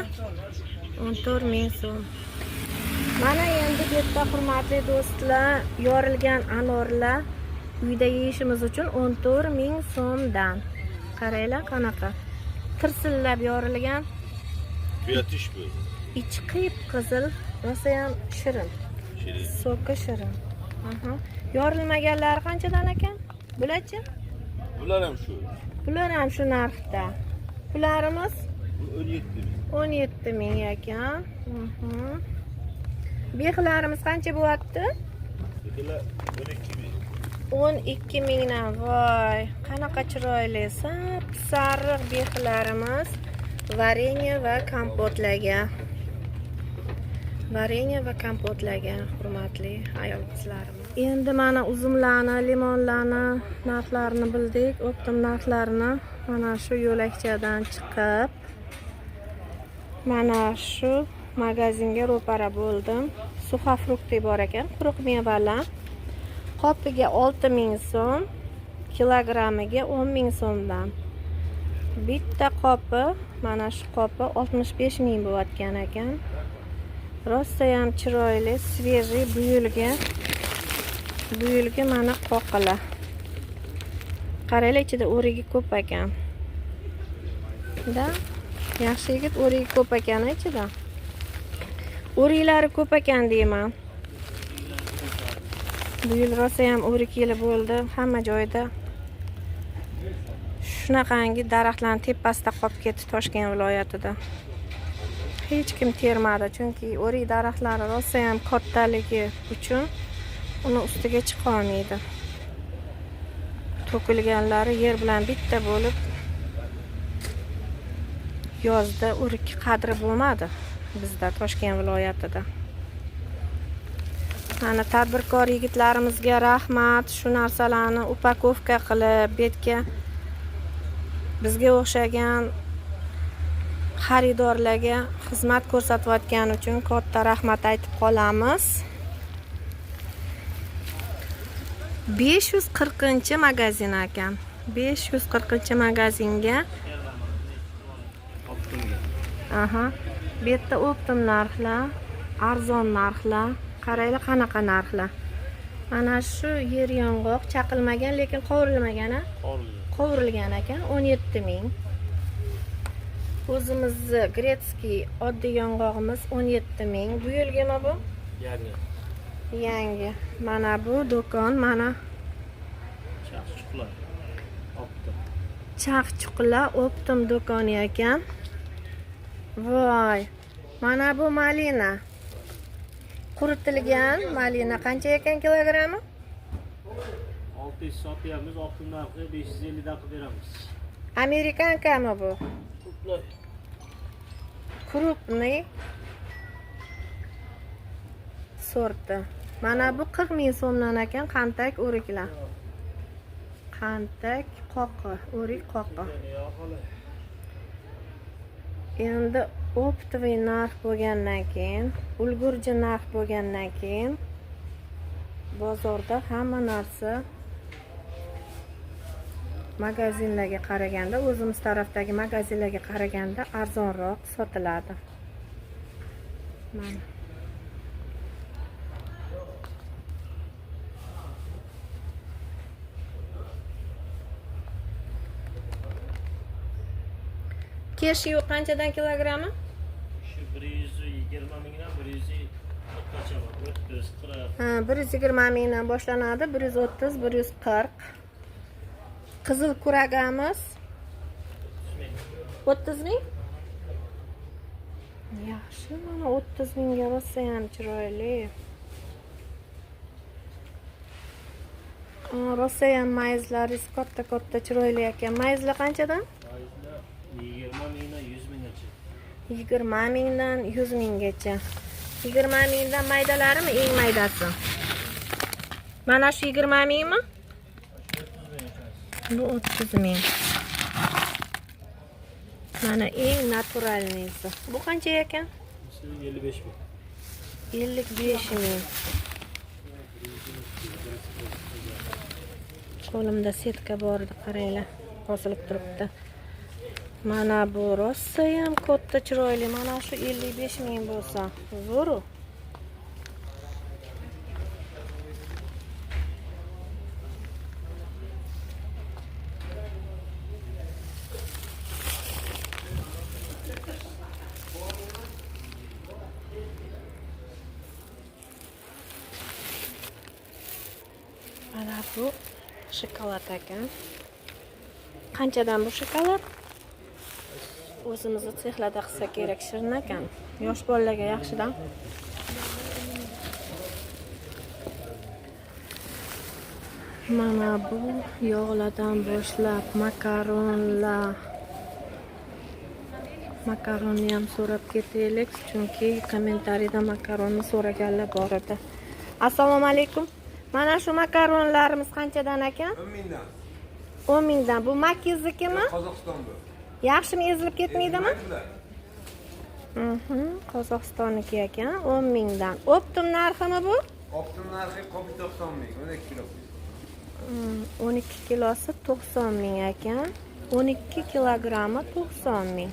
14 ming so'm. Mana endi bu yerda hurmatli do'stlar, yorilgan anorlar uyda yeyishimiz uchun 14 ming so'mdan. Qaranglar qanaqa tirsillab yorilgan. Kuyatish bu. Ichi qip-qizil, rosa ham shirin. So'ki shirin. Yorilmaganlari qanchadan ekan? Bularchi? Bular ham shu. Bular ham shu narxda. Pularimiz 17 ming. 17 ming ekan. Bexlarimiz qancha bo'lyapti? Bular 12 ming. 12 mingdan. Voy, qanaqa chiroyli, sariq bexlarimiz. Vareniya va kompotlarga. Hurmatli ayol qizlarimiz. Endi mana uzumlarni, limonlarni narxlarini bildik, optim narxlarini. Mana shu yo'lakchadan chiqib, mana shu magazinga ro'para bo'ldim. Suxa frukti bor ekan, quruq mevalar. Qopiga 6 ming so'm, kilogrammiga 10 ming so'mdan. Bitta qopi, mana shu qopi 65 ming bo'layotgan ekan. Rosa ham chiroyli, svejiy, buyulgi mana qoqila. Qaranglar, ichida o'rigi ko'p ekan. Da, yaxshi yigit, o'rigi ko'p ekan ichida. O'riklari ko'p ekan deyman. Bu yil rosa ham o'rik yili bo'ldi, hamma joyda. Shunaqangi daraxtlarning tepasida qolib ketdi Toshkent viloyatida. Hech kim termadi, chunki o'rik daraxtlari rosa ham kattaligi uchun uni ustiga chiqa olmaydi. To'kilganlari yer bilan bitta bo'lib Yozda o'rik qadri bo'lmadi bizda Toshkent viloyatida. Mana tadbirkor yigitlarimizga rahmat, shu narsalarni upakovka qilib betga bizga o'xshagan xaridorlarga xizmat ko'rsatayotgani uchun katta rahmat aytib qolamiz. 540-magazin ekan. 540-magazinga. Aha. Bu yerda optim narxlar, arzon narxlar, qaraylar qanaqa narxlar. Mana shu yer yong'oq chaqilmagan, lekin qovurilmagan, a? Qovurilgan ekan 17 ming. O'zimizni gretskiy oddiy yong'og'imiz 17 ming. Bu yilgimi bu? Yangi. Mana bu do'kon, mana Chaqchuqlar optim do'koni ekan. Voy. Mana bu malina. Quritilgan malina qancha ekan kilogrammi? 600 sotyapmiz, optim narxi 550 dan qilib beramiz. Amerikankami bu? Ko'plar. Krupniy sorti. Mana bu 40 ming so'mdan ekan qantak o'riklar. Qantak qoqi, o'rik qoqi. Endi optoviy narx bo'lgandan keyin, ulgurji narx bo'lgandan keyin bozorda hamma narsa magazinlarga qaraganda, o'zimiz tarafdagi magazinlarga qaraganda arzonroq sotiladi. Mana Keshiyu qanchadan kilogrammi? Shu 120 mingdan 140 gacha bor. 30, 40. Ha, 120 mingdan boshlanadi, 130, 140. Qizil kuragamiz 30 ming. Yaxshi, mana 30 mingga rosa ham chiroyli. Rosa ham mayizlaringiz katta chiroyli ekan. Mayizlar qanchadan? 20 mingdan 100 minggacha. 20 mingdan 100 minggacha. 20 mingdan maydalarimi eng maydasi? Mana shu 20 mingmi? Bu 30 ming. Mana eng naturalnisi. Bu qancha ekan? 55 ming. 55 ming. Qo'limda setka bor edi, qaranglar. Bosilib turibdi. Mana bu rosa ham katta chiroyli. Mana shu 55 ming bo'lsa, zo'r. Mana bu shokolad ekan. Qanchadan bu shokolad? O'zimizni sexlarda qilsa kerak, shirin ekan. Yosh bolalarga yaxshidan. Mana bu yog'lardan boshlab makaronlar. Makaronni ham so'rab ketaylik, chunki kommentariyda makaronni so'raganlar bor edi. Assalomu alaykum. Mana shu makaronlarimiz qanchadan ekan? 10 mingdan. 10 mingdan. Bu Makiznikimi? Qozog'iston bu. Yaxshimi, ezilib ketmaydimi? Qozog'istonniki ekan, 10 mingdan. Optim narximi bu? Optim narxi 90 ming, 12 kilo. 12 kilosi 90 ming ekan. 12 kilogrammi 90 ming.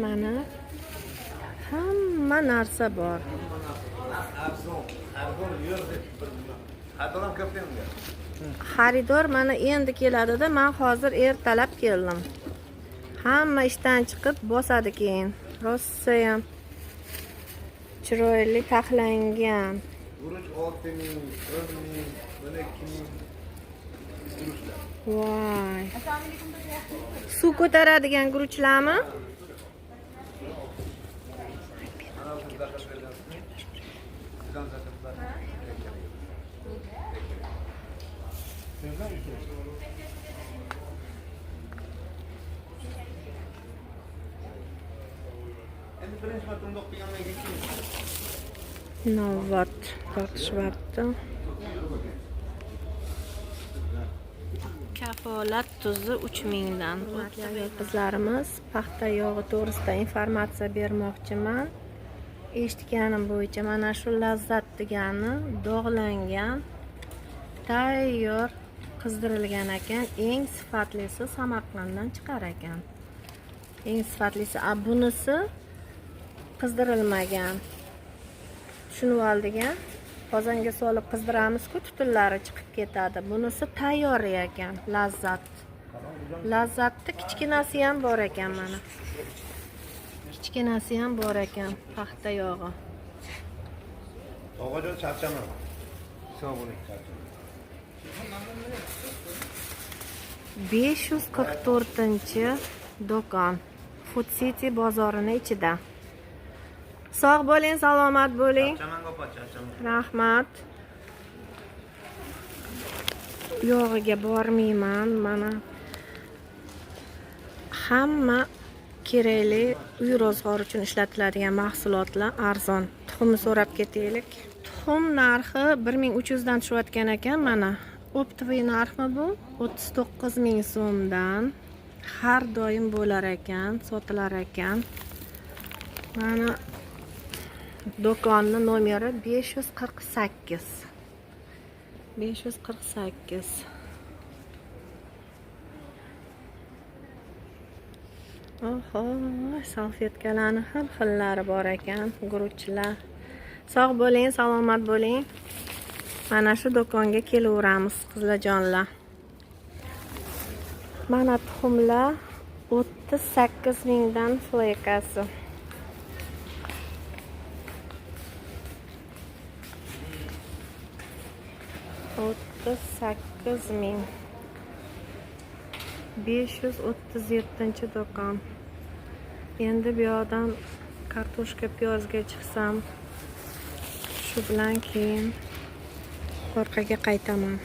Mana hamma narsa bor. Xaridor mana endi keladi-da, men hozir ertalab keldim. Hamma ishdan chiqib bosadi keyin. Rosa ham chiroyli taxlangan. Guruch 6 ming, 10 ming, 12 ming. Voy. Suv ko'taradigan guruchlarmi? Endi birinchi marta undoq qilgandan keyin Navbat tortishyapti. Kafolat tuzi 3000 dan. Hurmatli qizlarimiz, paxta yog'i to'g'risida informatsiya bermoqchiman. Eshitganim bo'yicha mana shu lazzat degani dog'langan, tayyor qizdirilgan ekan. Eng sifatlisi Samarqanddan chiqar ekan. Eng sifatlisi, bunisi qizdirilmagan. Tushunib oldigan. Qozonga solib qizdiramiz-ku, tutunlari chiqib ketadi. Bunisi tayyor ekan, lazzat. Lazzatni kichkinasi ham bor ekan mana. Kichkinasi ham bor ekan, paxta yog'i. Tog'ajon charchama. Sog' bo'ling, charchama. 544-do'kon. Food City bozorining ichida. Sog' bo'ling, salomat bo'ling. Rahmat. Yog'iga bormayman, mana. Hamma kerakli uy rozg'or uchun ishlatiladigan mahsulotlar arzon. Tuxumni so'rab ketaylik. Tuxum narxi 1300 dan tushayotgan ekan, mana. Optiviy narxi bu 39000 so'mdan. Har doim bo'lar ekan, sotilar ekan. Mana do'konni nomeri 548. 548. Oho, salfetkalarni xil-xillari bor ekan, guruchlar. Sog' bo'ling, salomat bo'ling. Mana shu do'konga kelaveramiz, qizlarjonlar. Mana tuxumlar 38000 dan flekasi. 38.000. 537 do'kon. Endi bu yoqdan kartoshka piyozga chiqsam, shu bilan keyin orqaga qaytaman.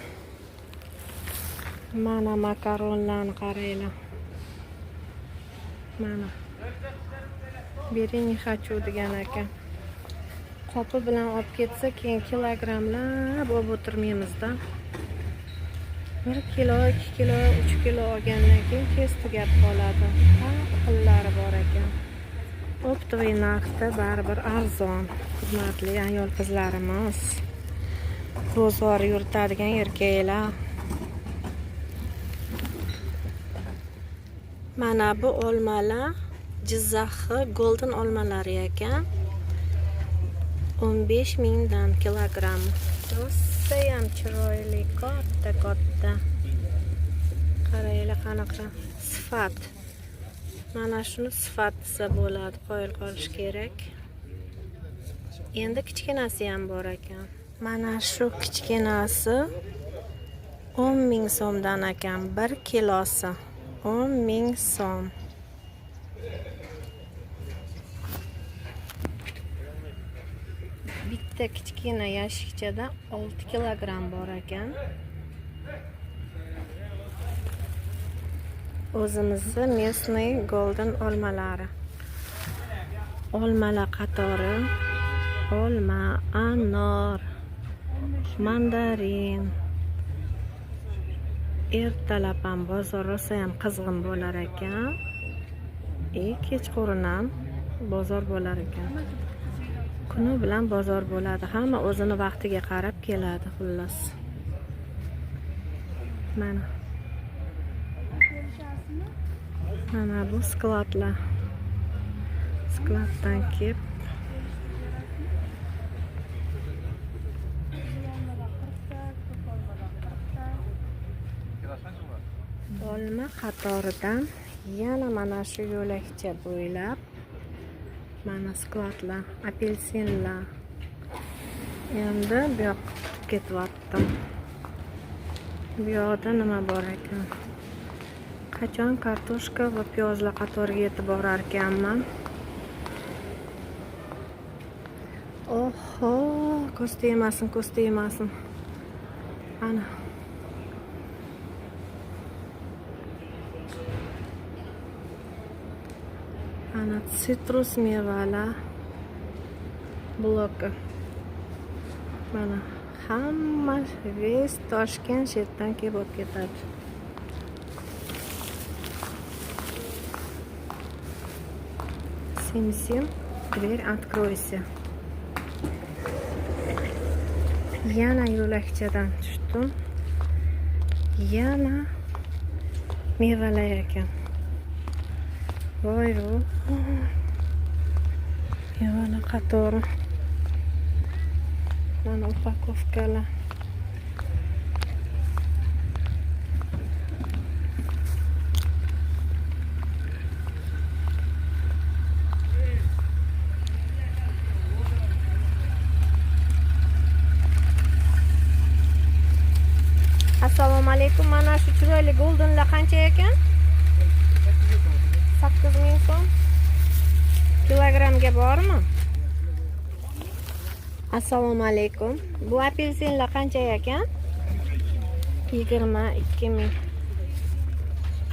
Mana makaronlarni qaranglar. Mana. Bering хочу degan ekan. Qopi bilan olib ketsa, keyin kilogrammlab olib o'tirmaymizda. 1 kilo, 2 kilo, 3 kilo olgandan keyin tez tugab qoladi. Xillari bor ekan. Optiviy narxda baribir arzon. Hurmatli ayol qizlarimiz, bozor yuritadigan erkaklar. Mana bu olmalar Jizzaxi golden olmalari ekan. 15.000 dan kilogramm. Rosa ham chiroyli, katta. Qaranglar qanaqa sifat. Mana shuni sifat desa bo'ladi, qo'yil qolish kerak. Endi kichkinasi ham bor ekan. Mana shu kichkinasi 10.000 so'mdan ekan, 1 kilosi 10.000 so'm. Bitta kichkina yashikchada 6 kilogramm bor ekan. O'zimizning местный golden olmalari. Olmalar qatori olma, anor, mandarin. Ertalab ham bozor rosa ham qizg'in bo'lar ekan. Kechqurun ham bozor bo'lar ekan. Kuni bilan bozor bo'ladi. Hamma o'zini vaqtiga qarab keladi, xullas. Mana. Mana bu skladlar. Skladdan kelib olma qatoridan yana mana shu yo'lakcha bo'ylab mana skladlar, apelsinlar. Endi bu yoqqa ketyaptim. Bu yoqda nima bor ekan? Qachon kartoshka va piyozlar qatoriga yetib borar ekanman. Oho, ko'z tegmasin. Ana. sitrus mevalar bloki. Mana hamma ves Toshkent shetdan kelib olib ketadi. Simsim, dверь откройся. Yana yo'lakchadan tushdim. Yana mevalar ekan. Voy voy. Mevalar qatori. Mana upakovkalar. Assalomu alaykum. Mana shu chiroyli goldenlar qancha ekan? 8000 so'm. Kilogramga bormi? Assalomu alaykum. Bu apelsinlar qancha ekan? 22000.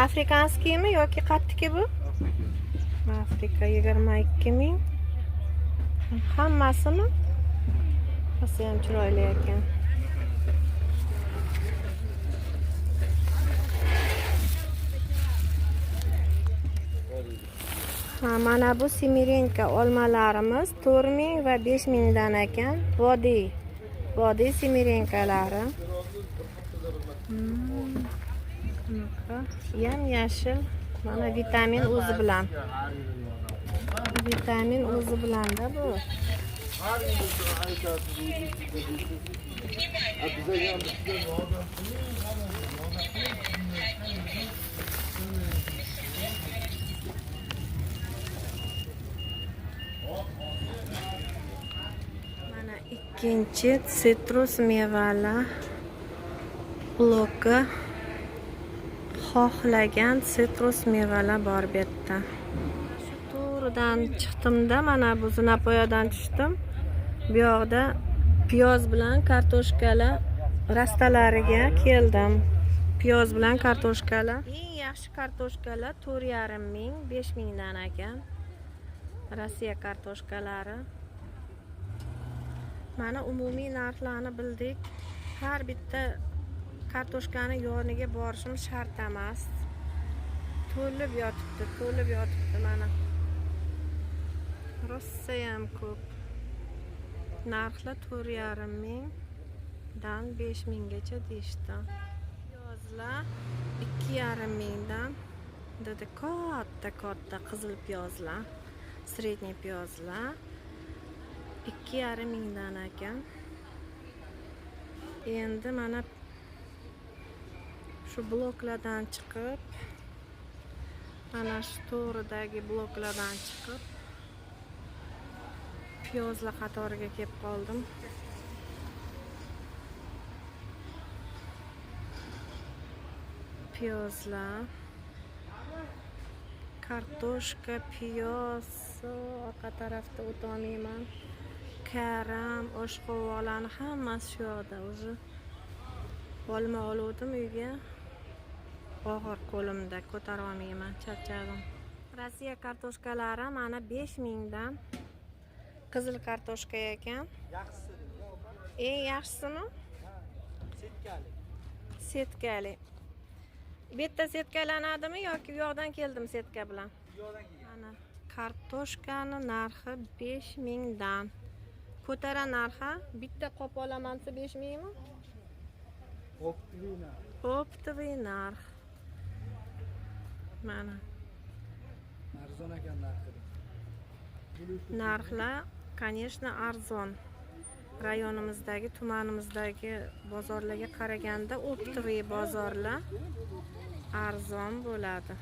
Afrikanskiymi yoki qatniki bu? Afrika 22000. Hammasimi? Hasi ham chiroyli ekan. Mana bu simirenka olmalarimiz 4000 va 5000 dan ekan. Vodiy simirenkalari. Yam yashil. Mana vitamin o'zi bilan. Vitamin o'zi bilan-da bu. Mana ikkinchi sitrus mevalar bloki. Xohlagan sitrus mevalar bor bu yerda. Shu to'ridan chiqdimda, mana bu zinapoyadan tushdim. Bu yoqda piyoz bilan kartoshkalar rastalariga keldim. Piyoz bilan kartoshkalar. Eng yaxshi kartoshkalar 4500, 5000 dan ekan. Rossiya kartoshkalari. Mana umumiy narxlarni bildik. Har bitta kartoshkani yoniga borishim shart emas. To'lib yotibdi mana. Rossa ham ko'p. Narxlar 4500 dan 5000 gacha deyishdi. Piyozlar 2500 dan dedi, katta qizil piyozlar, sredniy piyozlar 2500 dan ekan. Endi mana shu bloklardan chiqib, mana shu to'ridagi bloklardan chiqib piyozlar qatoriga kelib qoldim. Piyozlar, kartoshka, piyoz, orqa tarafda o'tolmayman. Karam, oshqovoqlarni hammasi shu yoqda. O'zi olma oluvdim uyga. Og'ir qo'limda ko'tara olmayman, charchadim. Rossiya kartoshkalari mana 5000 dan. Qizil kartoshka ekan. Eng yaxshisimi? Setkali. Bu yerda setkalanadimi yoki bu yoqdan keldim setka bilan? Mana kartoshkani narxi 5000 dan. Ko'tara narxi. Bitta qop olaman desa 5000 mi? Optiviy narx. Mana. Arzon ekan narxi. Narxlar, конечно, arzon. Rayonimizdagi, tumanimizdagi bozorlarga qaraganda optiviy bozorlar arzon bo'ladi.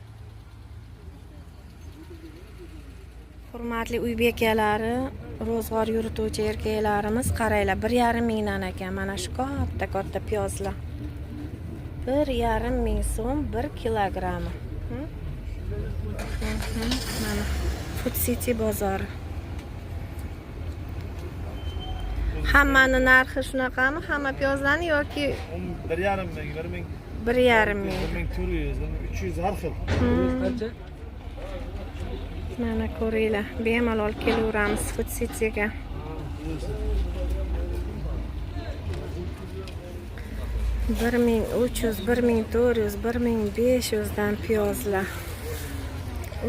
Hurmatli uy bekalari, ro'zg'or yurituvchi erkaklarimiz, qaranglar, 1500 dan ekan. Mana shu katta piyozlar. 1500 so'm 1 kilogrammi. Mana Food City bozori. Hammani narxi shunaqami? Hamma piyozlarni yoki 1500, 1500? 1400, 300 har xil. Mana ko'ringlar, bemalol kelaveramiz Food City'ga. Bir 1300, 1400, 1500 dan piyozlar.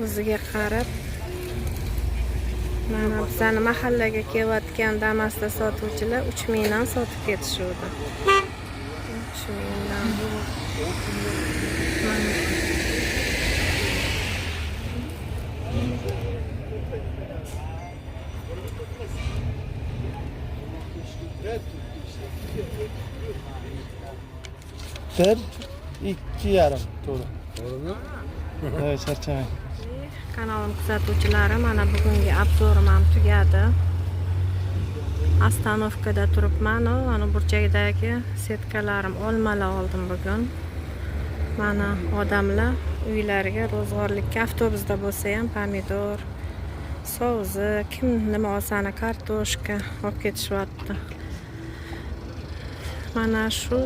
O'ziga qarab. Mana bizani mahallaga kelayotgan Damas'da sotuvchilar 3000 dan sotib ketishdi. 3000 dan. Bir, 2,5 to'g'ri. Evet, charchamang. Kanalim kuzatuvchilari, mana bugungi obzorim ham tugadi. Astanovkada turibman, mana burchakdagi setkalarim olmalar oldim bugun. Mana odamlar uylariga ro'zg'orlikka avtobusda bo'lsa ham pomidor, sovzi, kim nima olsani kartoshka olib ketishyapti. Mana shu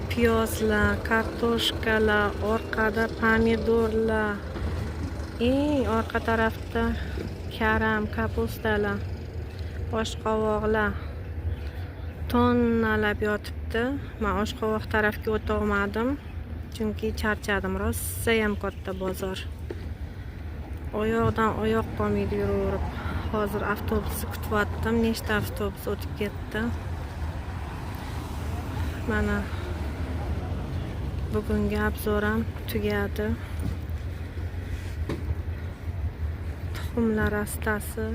piyozlar, kartoshkalar, orqada pomidorlar, orqa tarafda karam, kapustalar, oshqovoqlar tonnalab yotibdi. Men oshqovoq tarafga o'ta olmadim, chunki charchadim. Rosa ham katta bozor. Oyoqdan oyoq qolmaydi yuraverib. Hozir avtobusni kutyaptim. Nechta avtobus o'tib ketdi. Mana bugungi obzorim tugadi. Tuxumlar rastasi.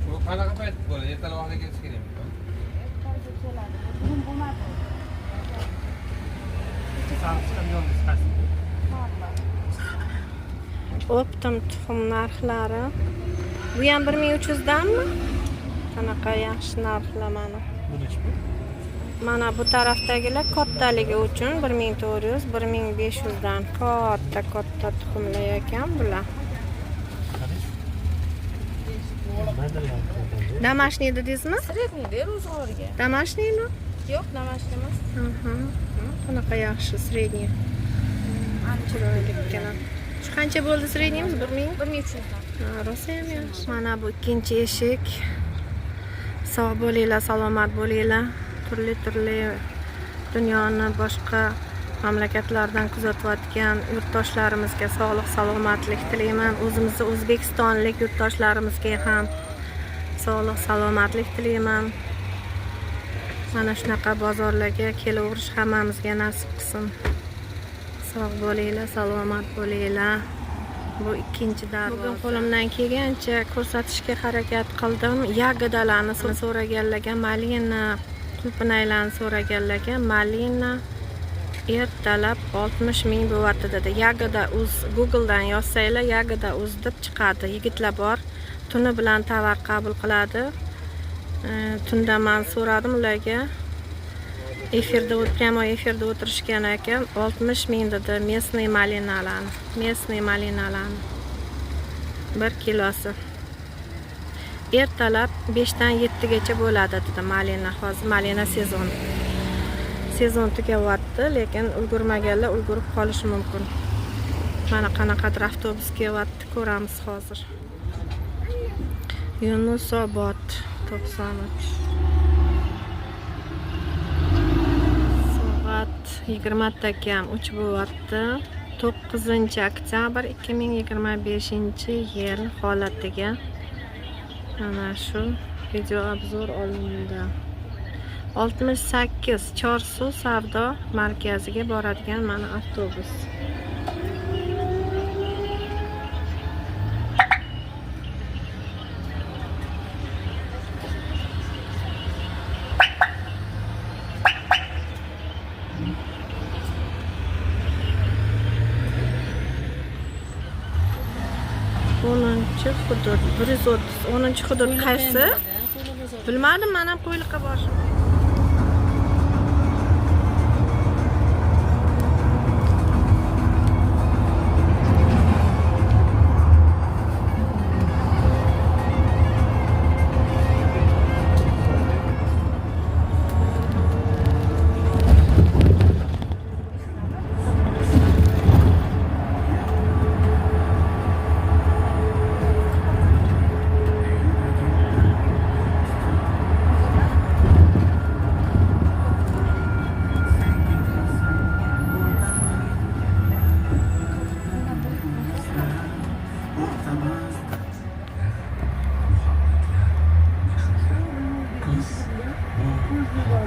Bu qanaqa payt bo'ladi? Ertalab vaqtga kelish kerakmi? Optim tuxum narxlari. Bu ham 1300 danmi? Qanaqa yaxshi narxlar mana. Mana bu tarafdagilar kattaligi uchun 1400, 1500 dan katta tuxumlar ekan bular. Домашний dedingizmi? Sredniyda ro'zg'orga. Домашнийmi? Yo'q, домашний emas. Qanaqa yaxshi sredniy. Chiroylikkina. Shu qancha bo'ldi sredniyimiz? 1300 dan. Rosa ham yaxshi. Mana bu ikkinchi eshik. Sog' bo'linglar, salomat bo'linglar. Turli dunyoni boshqa mamlakatlardan kuzatayotgan yurtdoshlarimizga sog'lik, salomatlik tilayman. O'zimizning o'zbekistonlik yurtdoshlarimizga ham sog'lik, salomatlik tilayman. Mana shunaqa bozorlarga kelaverish hammamizga nasib qilsin. Sog' bo'linglar, salomat bo'linglar. Bu ikkinchi darvoza. Bugun qo'limdan kelgancha ko'rsatishga harakat qildim. Yagodalarni so'raganlarga, malina, qulpinaylarni so'raganlarga, malina ertalab 60 ming bo'lyapti dedi. Yagoda uz Google'dan yozsanglar, Yagoda uz deb chiqadi. Yigitlar bor, tuni bilan tovar qabul qiladi. Tunda men so'radim ularga. Efirda o'tirishgan ekan, 60 ming dedi местный malinalarni. 1 kilosi. Ertalab 5 dan 7 gacha bo'ladi dedi malina. Hozir malina sezon tugayapti, lekin ulgurmaganlar ulgurib qolishi mumkin. Mana qanaqadir avtobus kelyapti, ko'ramiz hozir. Yunusobod 93. Soat 20 kam 3 bo'lyapti. 9-oktyabr 2025-yil holatiga mana shu video obzor olindi. 68 Chorsu savdo markaziga boradigan mana avtobus. Hudud 130. 10 hudud qaysi? Bilmadim, men ham Qo'yliqqa borishim.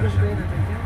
Ko'rishib beradi ekan.